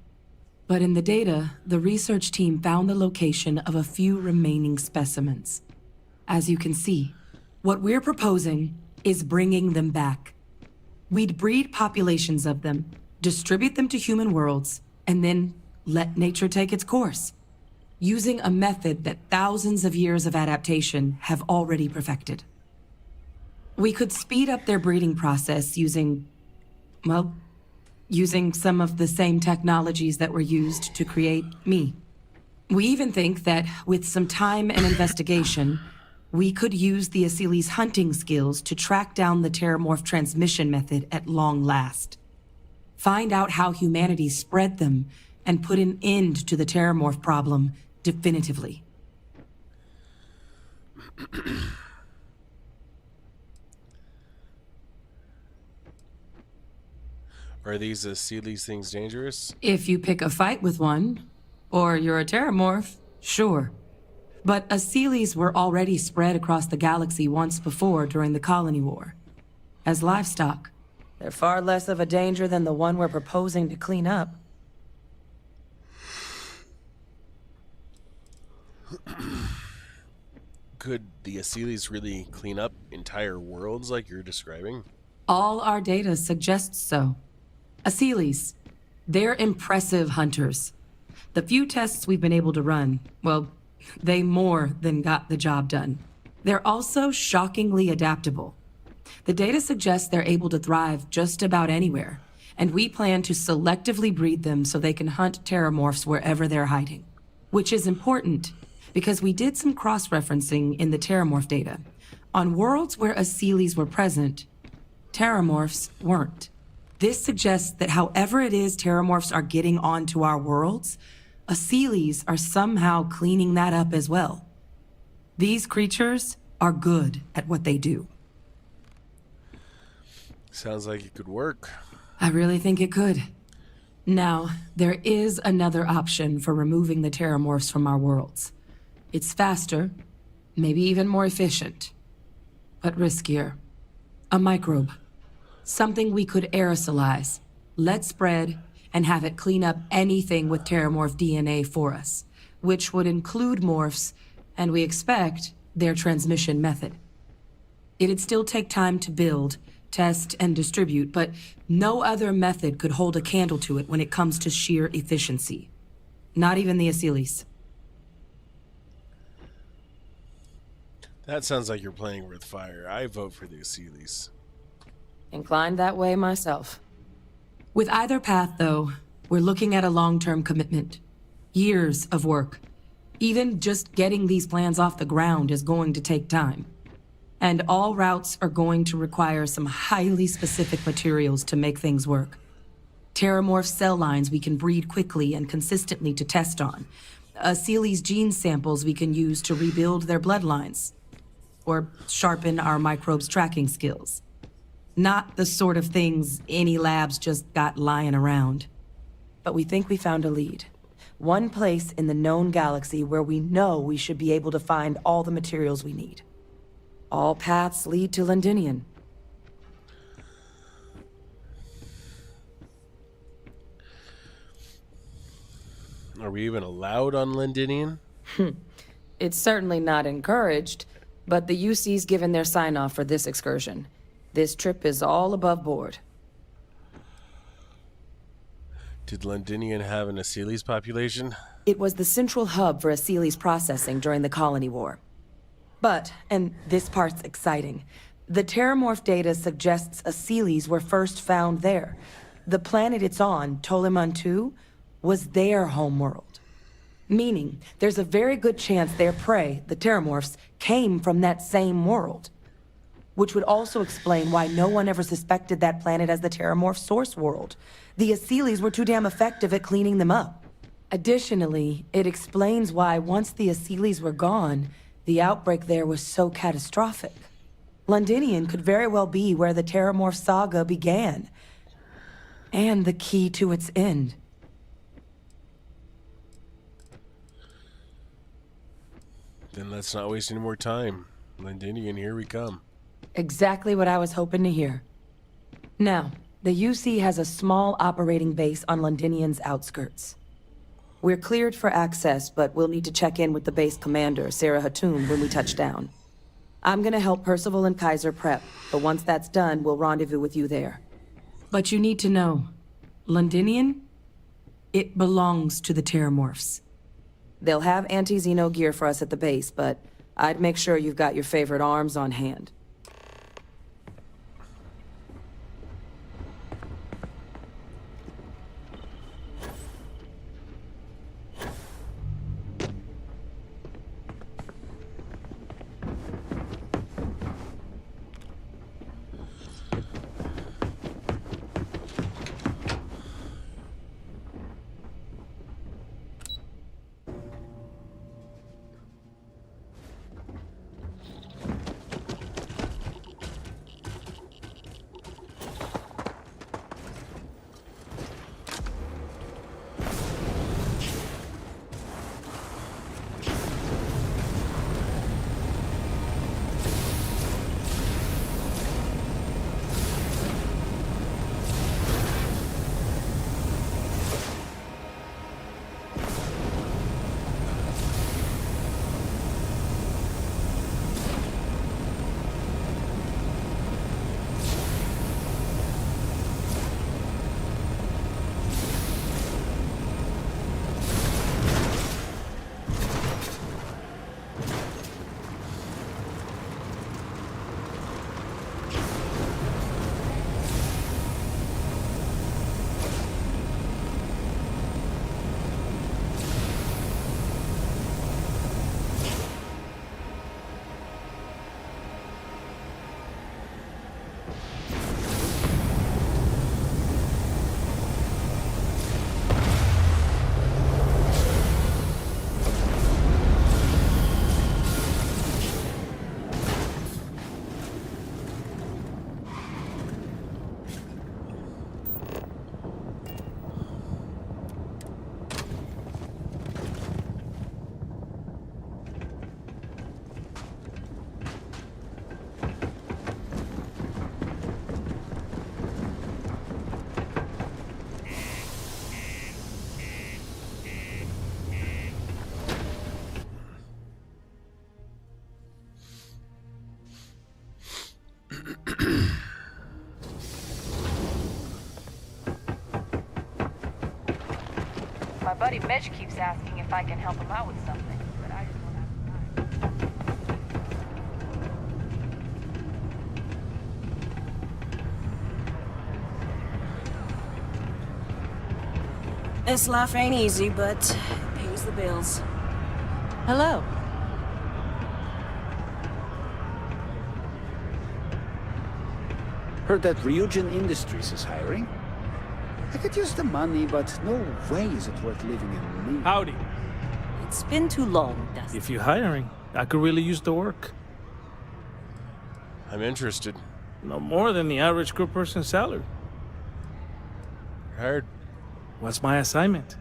[SPEAKER 9] But in the data, the research team found the location of a few remaining specimens. As you can see, what we're proposing is bringing them back. We'd breed populations of them, distribute them to human worlds, and then let nature take its course, using a method that thousands of years of adaptation have already perfected. We could speed up their breeding process using some of the same technologies that were used to create me. We even think that with some time and investigation, we could use the Asylees' hunting skills to track down the terramorph transmission method at long last. Find out how humanity spread them and put an end to the terramorph problem definitively.
[SPEAKER 1] Are these Asylees things dangerous?
[SPEAKER 9] If you pick a fight with one, or you're a terramorph, sure. But Asylees were already spread across the galaxy once before during the Colony War. As livestock, they're far less of a danger than the one we're proposing to clean up.
[SPEAKER 1] Could the Asylees really clean up entire worlds like you're describing?
[SPEAKER 9] All our data suggests so. Asylees, they're impressive hunters. The few tests we've been able to run, well, they more than got the job done. They're also shockingly adaptable. The data suggests they're able to thrive just about anywhere, and we plan to selectively breed them so they can hunt terramorphs wherever they're hiding. Which is important, because we did some cross-referencing in the terramorph data. On worlds where Asylees were present, terramorphs weren't. This suggests that however it is terramorphs are getting onto our worlds, Asylees are somehow cleaning that up as well. These creatures are good at what they do.
[SPEAKER 1] Sounds like it could work.
[SPEAKER 9] I really think it could. Now, there is another option for removing the terramorphs from our worlds. It's faster, maybe even more efficient, but riskier. A microbe. Something we could aerosolize, let spread, and have it clean up anything with terramorph DNA for us, which would include morphs, and we expect their transmission method. It'd still take time to build, test, and distribute, but no other method could hold a candle to it when it comes to sheer efficiency. Not even the Asylees.
[SPEAKER 1] That sounds like you're playing with fire. I vote for the Asylees.
[SPEAKER 9] Inclined that way myself. With either path, though, we're looking at a long-term commitment. Years of work. Even just getting these plans off the ground is going to take time. And all routes are going to require some highly specific materials to make things work. Terramorph cell lines we can breed quickly and consistently to test on. Seeley's gene samples we can use to rebuild their bloodlines. Or sharpen our microbes tracking skills. Not the sort of things any labs just got lying around. But we think we found a lead. One place in the known galaxy where we know we should be able to find all the materials we need. All paths lead to Londinian.
[SPEAKER 1] Are we even allowed on Londinian?
[SPEAKER 9] It's certainly not encouraged, but the UC's given their sign-off for this excursion. This trip is all above board.
[SPEAKER 1] Did Londinian have an Asili's population?
[SPEAKER 9] It was the central hub for Asili's processing during the Colony War. But, and this part's exciting, the Terramorph data suggests Asilis were first found there. The planet it's on, Toliman II, was their homeworld. Meaning, there's a very good chance their prey, the Terramorphs, came from that same world. Which would also explain why no one ever suspected that planet as the Terramorph source world. The Asilis were too damn effective at cleaning them up. Additionally, it explains why once the Asilis were gone, the outbreak there was so catastrophic. Londinian could very well be where the Terramorph saga began. And the key to its end.
[SPEAKER 1] Then let's not waste any more time. Londinian, here we come.
[SPEAKER 9] Exactly what I was hoping to hear. Now, the UC has a small operating base on Londinian's outskirts. We're cleared for access, but we'll need to check in with the base commander, Sarah Hatoum, when we touch down. I'm gonna help Percival and Kaiser prep, but once that's done, we'll rendezvous with you there. But you need to know, Londinian, it belongs to the Terramorphs. They'll have anti-Xeno gear for us at the base, but I'd make sure you've got your favorite arms on hand.
[SPEAKER 20] My buddy Mitch keeps asking if I can help him out with something, but I just don't have time.
[SPEAKER 21] This life ain't easy, but it pays the bills.
[SPEAKER 9] Hello.
[SPEAKER 22] Heard that Ryujin Industries is hiring. I could use the money, but no way is it worth living in New.
[SPEAKER 23] Howdy.
[SPEAKER 21] It's been too long, Dustin.
[SPEAKER 23] If you're hiring, I could really use the work.
[SPEAKER 1] I'm interested.
[SPEAKER 23] No more than the average crew person's salary.
[SPEAKER 1] Hired.
[SPEAKER 23] What's my assignment?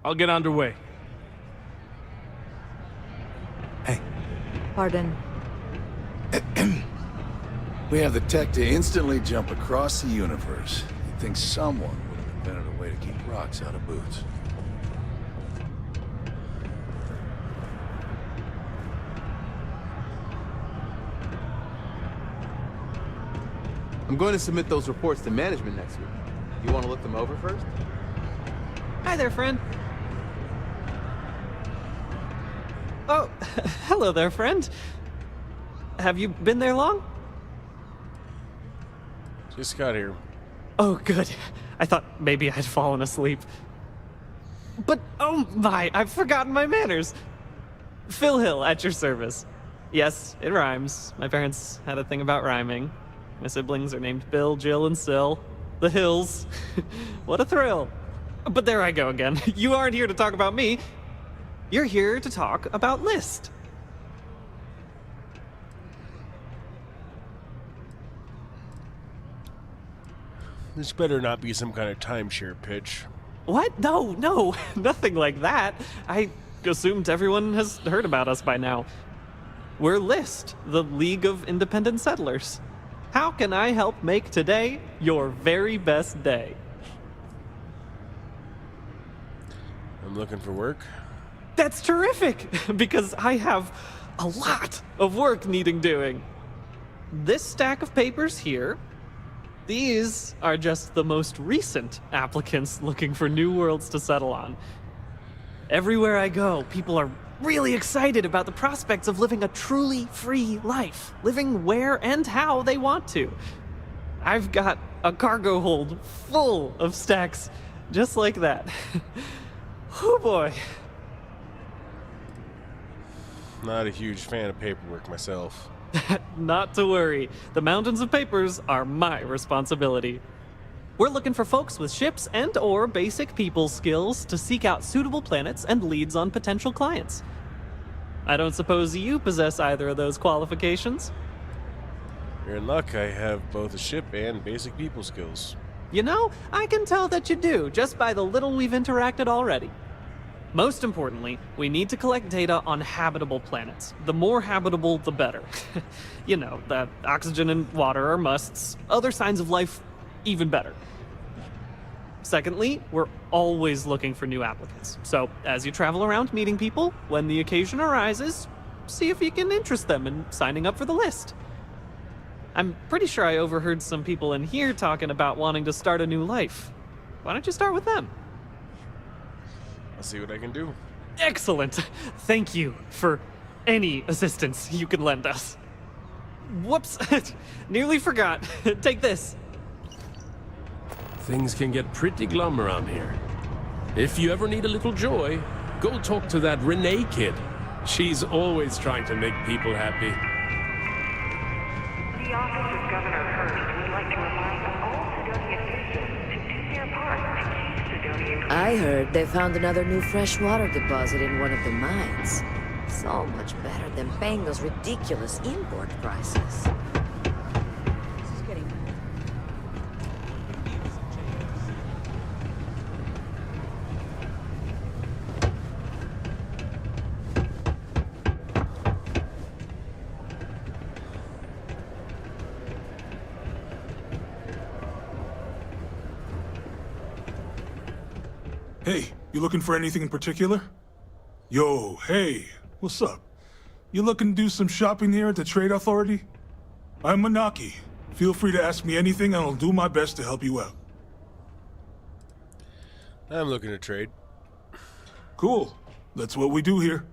[SPEAKER 23] I'll get underway.
[SPEAKER 3] Pardon.
[SPEAKER 24] We have the tech to instantly jump across the universe. You'd think someone would have invented a way to keep rocks out of boots.
[SPEAKER 25] I'm going to submit those reports to management next week. You want to look them over first?
[SPEAKER 26] Hi there, friend. Oh, hello there, friend. Have you been there long?
[SPEAKER 1] Just got here.
[SPEAKER 26] Oh, good. I thought maybe I'd fallen asleep. But, oh my, I've forgotten my manners. Phil Hill, at your service. Yes, it rhymes. My parents had a thing about rhyming. My siblings are named Bill, Jill, and Sil. The Hills. What a thrill. But there I go again. You aren't here to talk about me. You're here to talk about List.
[SPEAKER 1] This better not be some kind of timeshare pitch.
[SPEAKER 26] What? No, no, nothing like that. I assumed everyone has heard about us by now. We're List, the League of Independent Settlers. How can I help make today your very best day?
[SPEAKER 1] I'm looking for work.
[SPEAKER 26] That's terrific, because I have a lot of work needing doing. This stack of papers here, these are just the most recent applicants looking for new worlds to settle on. Everywhere I go, people are really excited about the prospects of living a truly free life, living where and how they want to. I've got a cargo hold full of stacks just like that. Oh boy.
[SPEAKER 1] Not a huge fan of paperwork myself.
[SPEAKER 26] Not to worry. The mountains of papers are my responsibility. We're looking for folks with ships and/or basic people skills to seek out suitable planets and leads on potential clients. I don't suppose you possess either of those qualifications?
[SPEAKER 1] You're in luck. I have both a ship and basic people skills.
[SPEAKER 26] You know, I can tell that you do, just by the little we've interacted already. Most importantly, we need to collect data on habitable planets. The more habitable, the better. You know, the oxygen and water are musts. Other signs of life, even better. Secondly, we're always looking for new applicants. So, as you travel around meeting people, when the occasion arises, see if you can interest them in signing up for the list. I'm pretty sure I overheard some people in here talking about wanting to start a new life. Why don't you start with them?
[SPEAKER 1] I'll see what I can do.
[SPEAKER 26] Excellent. Thank you for any assistance you can lend us. Whoops. Nearly forgot. Take this.
[SPEAKER 27] Things can get pretty glum around here. If you ever need a little joy, go talk to that Renee kid. She's always trying to make people happy.
[SPEAKER 20] The office of Governor Hurst would like to remind all Sidonia citizens to do their part to keep Sidonia.
[SPEAKER 28] I heard they found another new freshwater deposit in one of the mines. So much better than paying those ridiculous import prices.
[SPEAKER 29] Hey, you looking for anything in particular? Yo, hey, what's up? You looking to do some shopping here at the Trade Authority? I'm Manaki. Feel free to ask me anything and I'll do my best to help you out.
[SPEAKER 1] I'm looking to trade.
[SPEAKER 29] Cool. That's what we do here.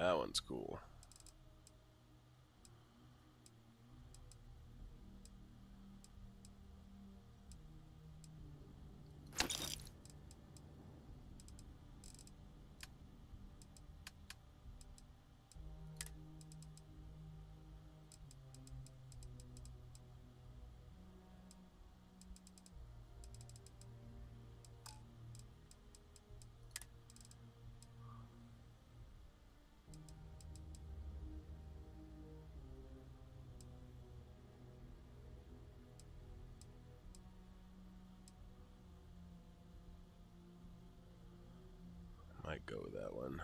[SPEAKER 1] That one's cool. Might go with that one.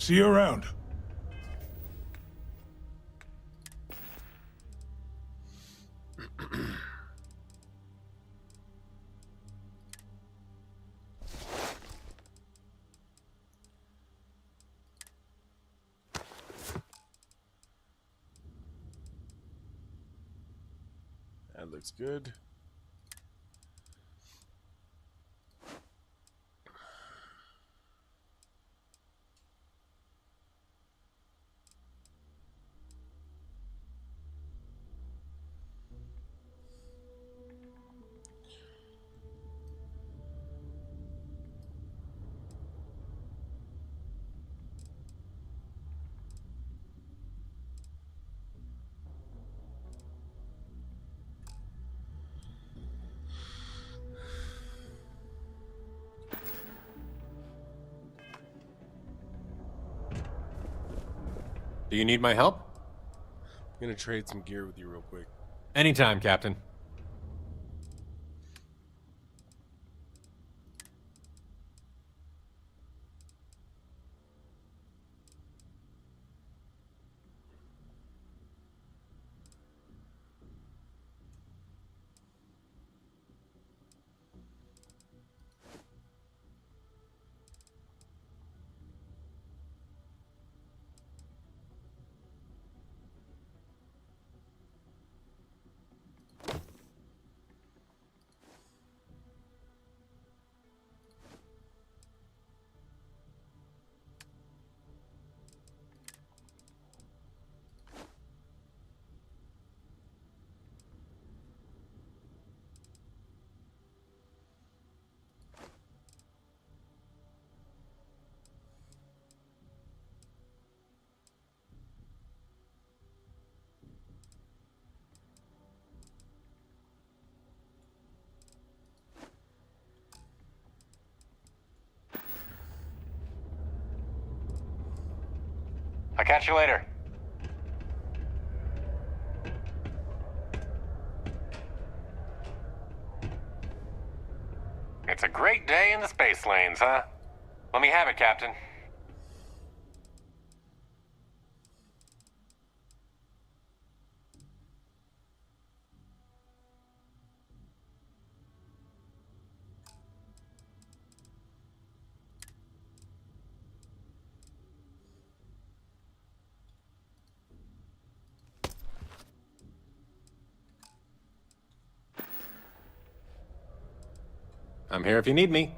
[SPEAKER 29] See you around.
[SPEAKER 1] That looks good.
[SPEAKER 4] Do you need my help?
[SPEAKER 1] I'm gonna trade some gear with you real quick.
[SPEAKER 4] Anytime, Captain. I'll catch you later. It's a great day in the space lanes, huh? Let me have it, Captain. I'm here if you need me.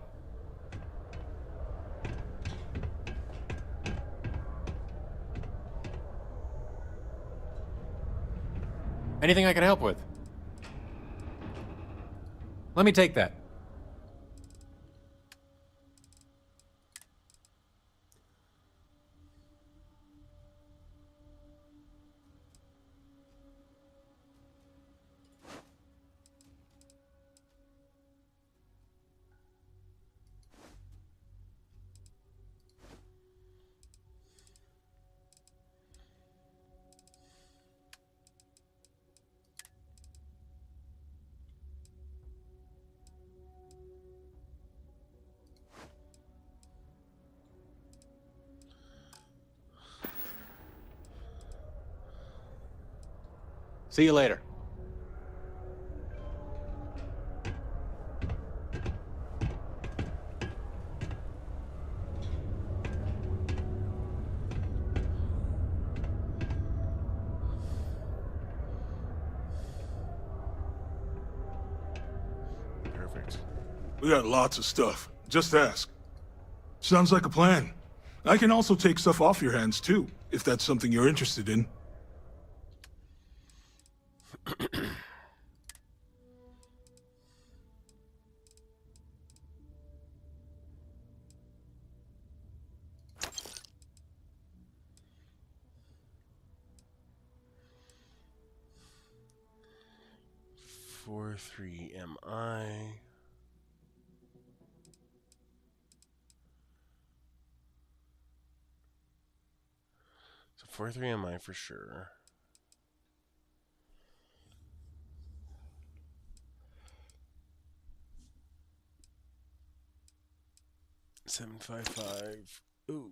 [SPEAKER 4] Anything I can help with? Let me take that. See you later.
[SPEAKER 1] Perfect.
[SPEAKER 29] We got lots of stuff. Just ask. Sounds like a plan. I can also take stuff off your hands, too, if that's something you're interested in.
[SPEAKER 1] For 3MI. So 43MI for sure. $755. Ooh.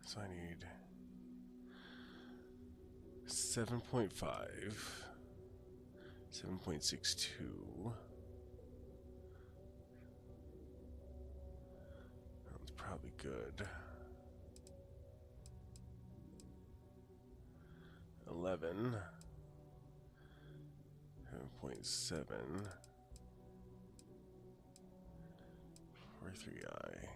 [SPEAKER 1] So I need 7.5, 7.62. That's probably good. 11, 7.7, 43i.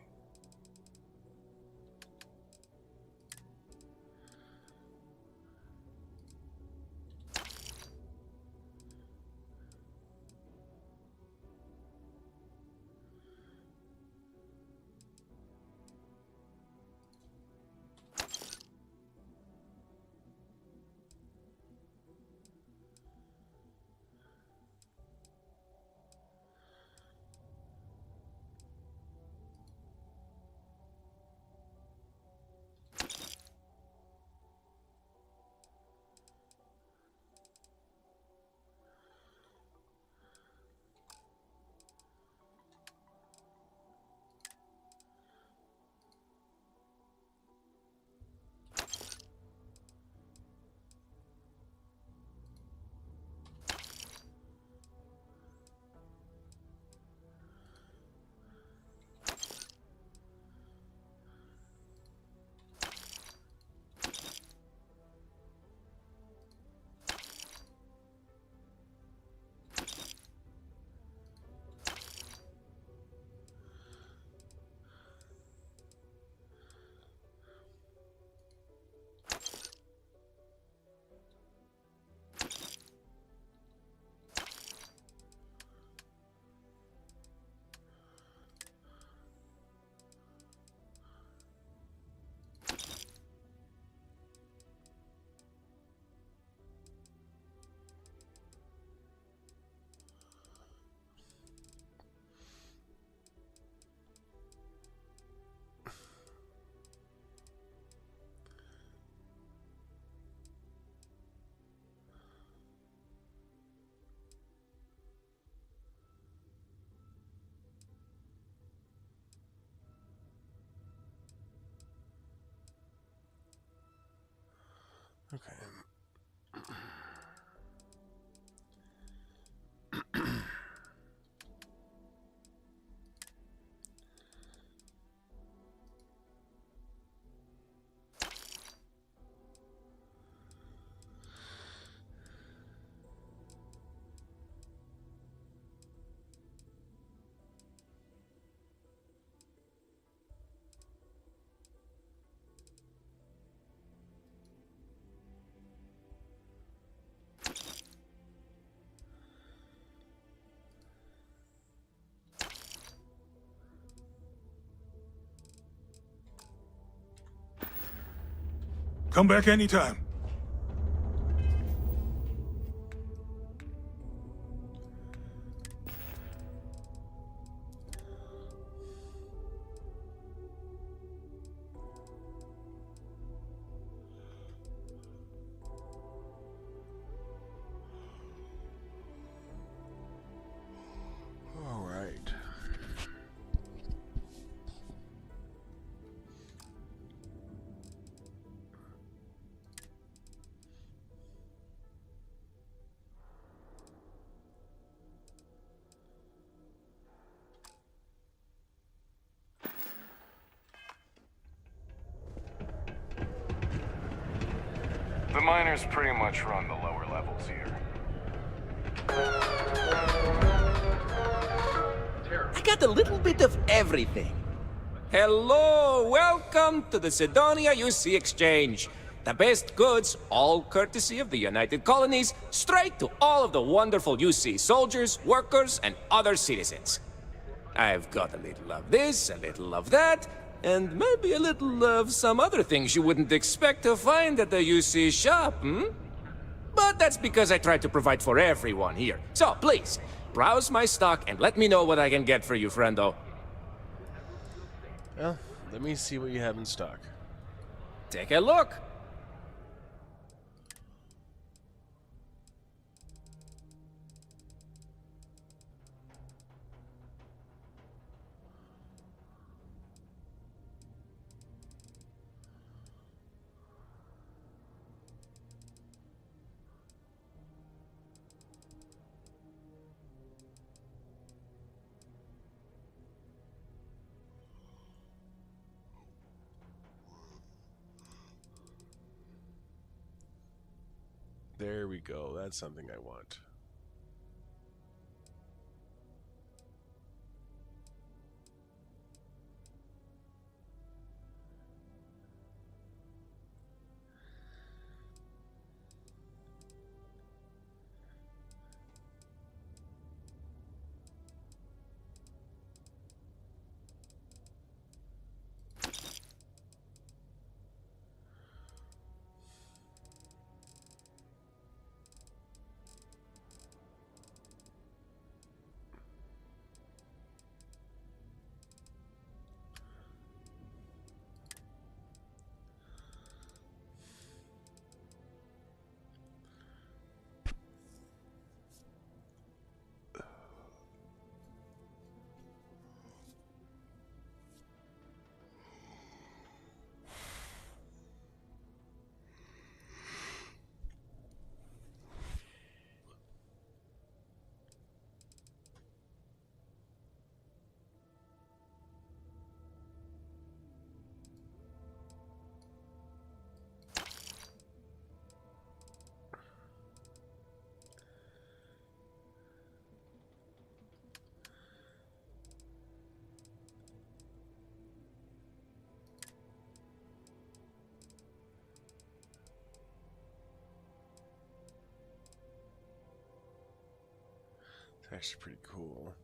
[SPEAKER 1] Okay.
[SPEAKER 29] Come back anytime.
[SPEAKER 1] All right.
[SPEAKER 4] The miners pretty much run the lower levels here.
[SPEAKER 5] I got a little bit of everything. Hello, welcome to the Sidonia UC Exchange. The best goods, all courtesy of the United Colonies, straight to all of the wonderful UC soldiers, workers, and other citizens. I've got a little of this, a little of that, and maybe a little of some other things you wouldn't expect to find at the UC shop, But that's because I try to provide for everyone here. So, please, browse my stock and let me know what I can get for you, friendo.
[SPEAKER 1] Well, let me see what you have in stock.
[SPEAKER 5] Take a look.
[SPEAKER 1] There we go. That's something I want. It's actually pretty cool.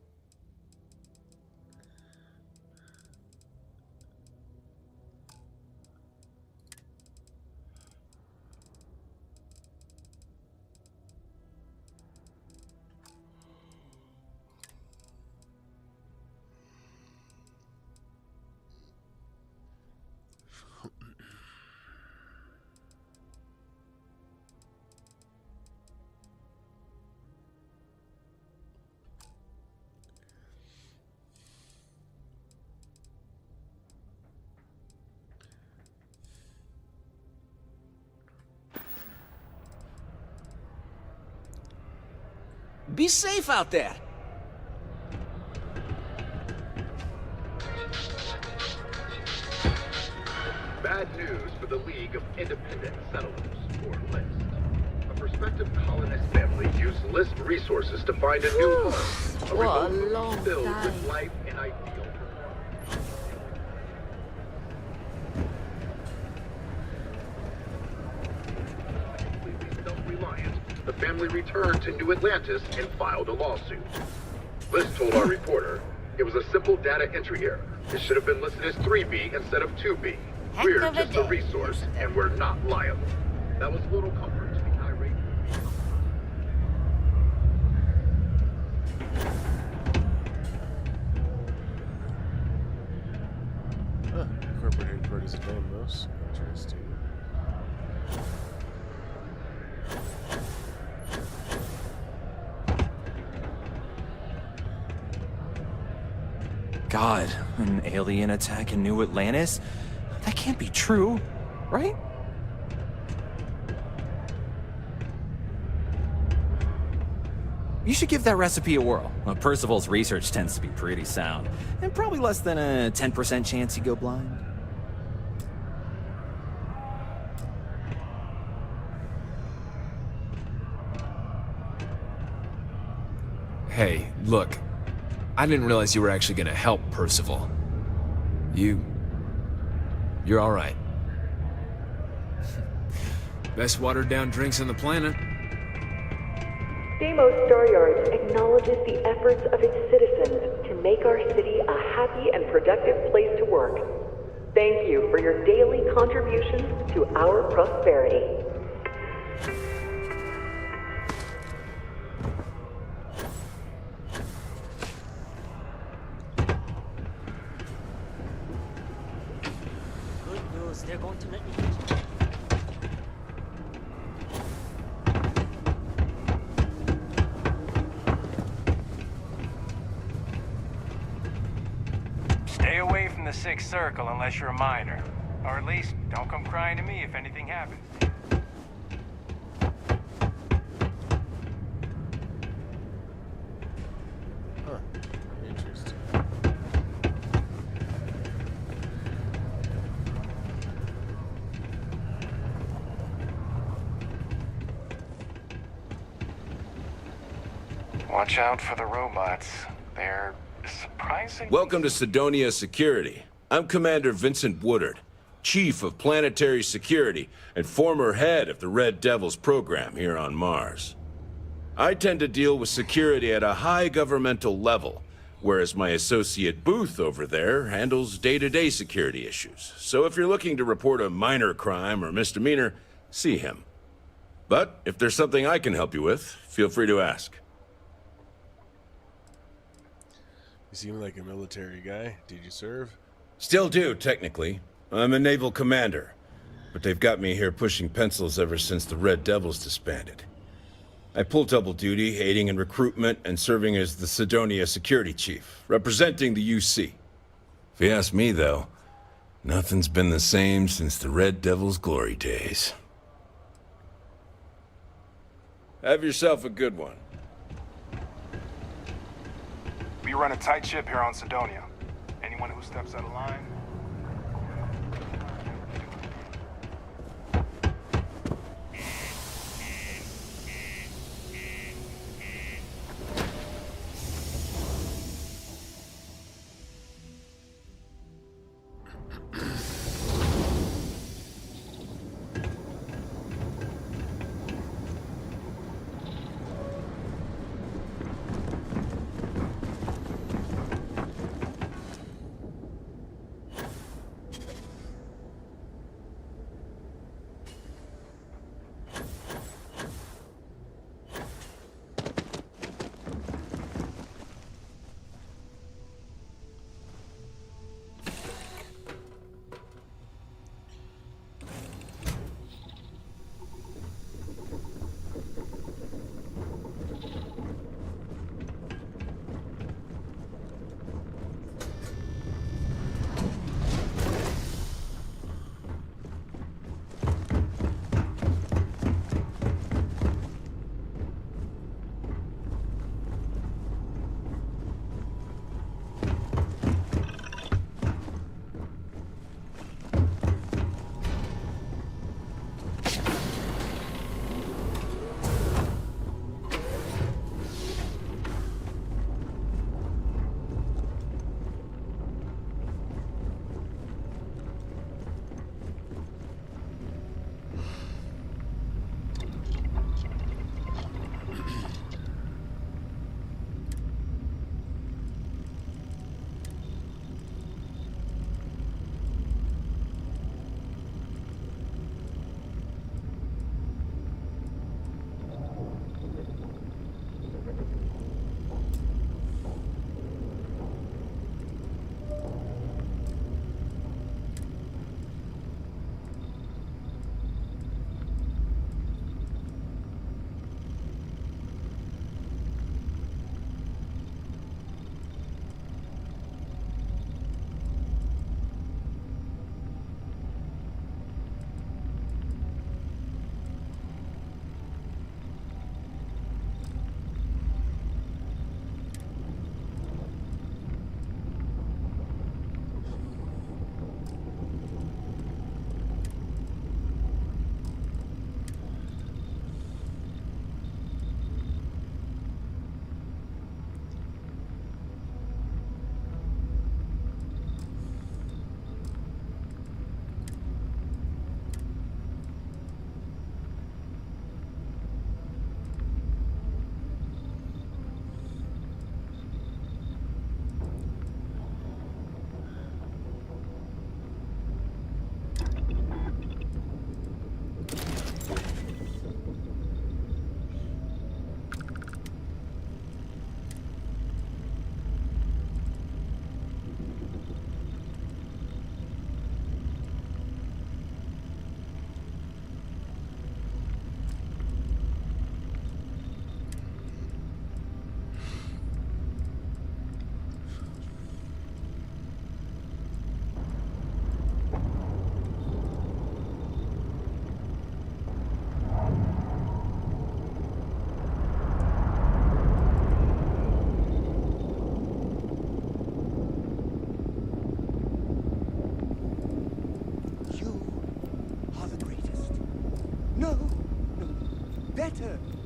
[SPEAKER 5] Be safe out there.
[SPEAKER 6] Bad news for the League of Independent Settlers, or LIST. A prospective colonist family used LIST resources to find a new home. A remote home filled with life and ideal completely self-reliant, the family returned to New Atlantis and filed a lawsuit. LIST told our reporter it was a simple data entry error. It should have been listed as 3B instead of 2B. We're just a resource, and we're not liable. That was little comfort to the irate.
[SPEAKER 1] Huh, corporate headquarters at Damos. Interesting.
[SPEAKER 7] God, an alien attack in New Atlantis? That can't be true, right? You should give that recipe a whirl. Well, Percival's research tends to be pretty sound, and probably less than a 10% chance you go blind.
[SPEAKER 8] Hey, look. I didn't realize you were actually gonna help Percival. You're alright. Best watered down drinks on the planet.
[SPEAKER 20] Deimos Staryard acknowledges the efforts of its citizens to make our city a happy and productive place to work. Thank you for your daily contributions to our prosperity.
[SPEAKER 21] Good news, they're going to let me.
[SPEAKER 4] Stay away from the Sixth Circle unless you're a minor. Or at least, don't come crying to me if anything happens.
[SPEAKER 1] Huh. Interesting.
[SPEAKER 4] Watch out for the robots. They're surprising.
[SPEAKER 12] Welcome to Sidonia Security. I'm Commander Vincent Woodard, Chief of Planetary Security and former head of the Red Devils program here on Mars. I tend to deal with security at a high governmental level, whereas my associate Booth over there handles day-to-day security issues. So if you're looking to report a minor crime or misdemeanor, see him. But if there's something I can help you with, feel free to ask.
[SPEAKER 1] You seem like a military guy. Did you serve?
[SPEAKER 12] Still do, technically. I'm a naval commander, but they've got me here pushing pencils ever since the Red Devils disbanded. I pull double duty, aiding in recruitment and serving as the Sidonia Security Chief, representing the UC. If you ask me, though, nothing's been the same since the Red Devils' glory days. Have yourself a good one.
[SPEAKER 10] We run a tight ship here on Sidonia. Anyone who steps out of line...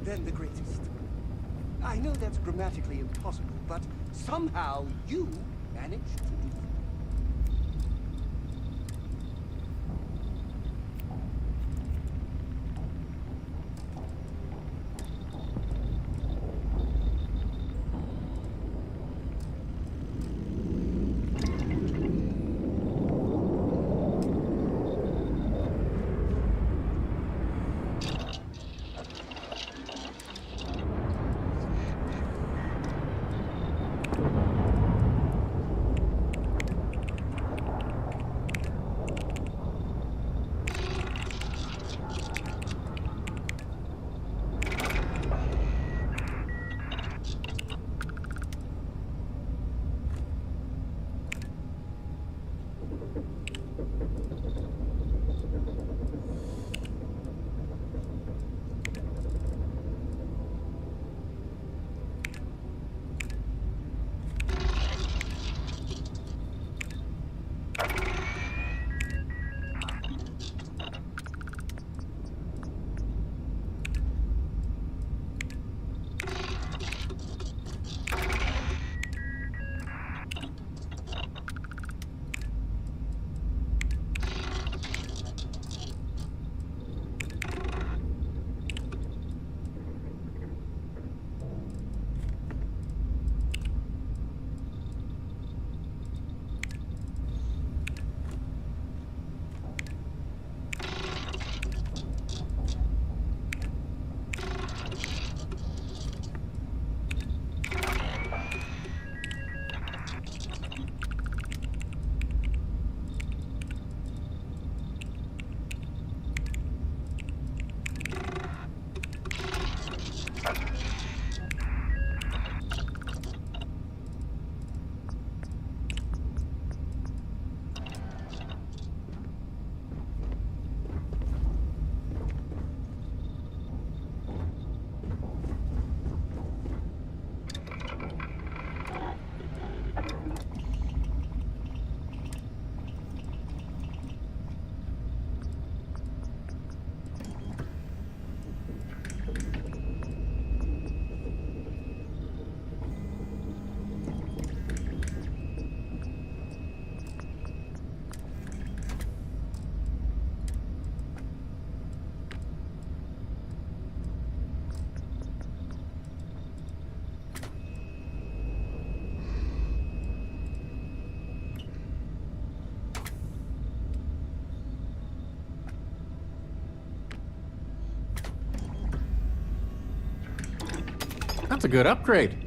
[SPEAKER 2] then the greatest. I know that's grammatically impossible, but somehow you managed to do it.
[SPEAKER 11] That's a good upgrade.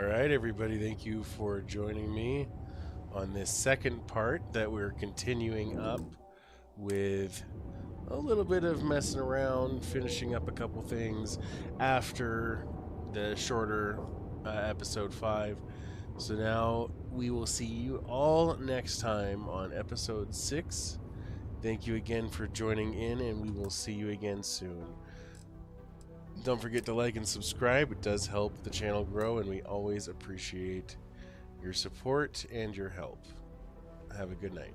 [SPEAKER 1] right, everybody, thank you for joining me on this second part that we're continuing up with a little bit of messing around, finishing up a couple things after the shorter episode 5. So now we will see you all next time on episode 6. Thank you again for joining in, and we will see you again soon. Don't forget to like and subscribe. It does help the channel grow, and we always appreciate your support and your help. Have a good night.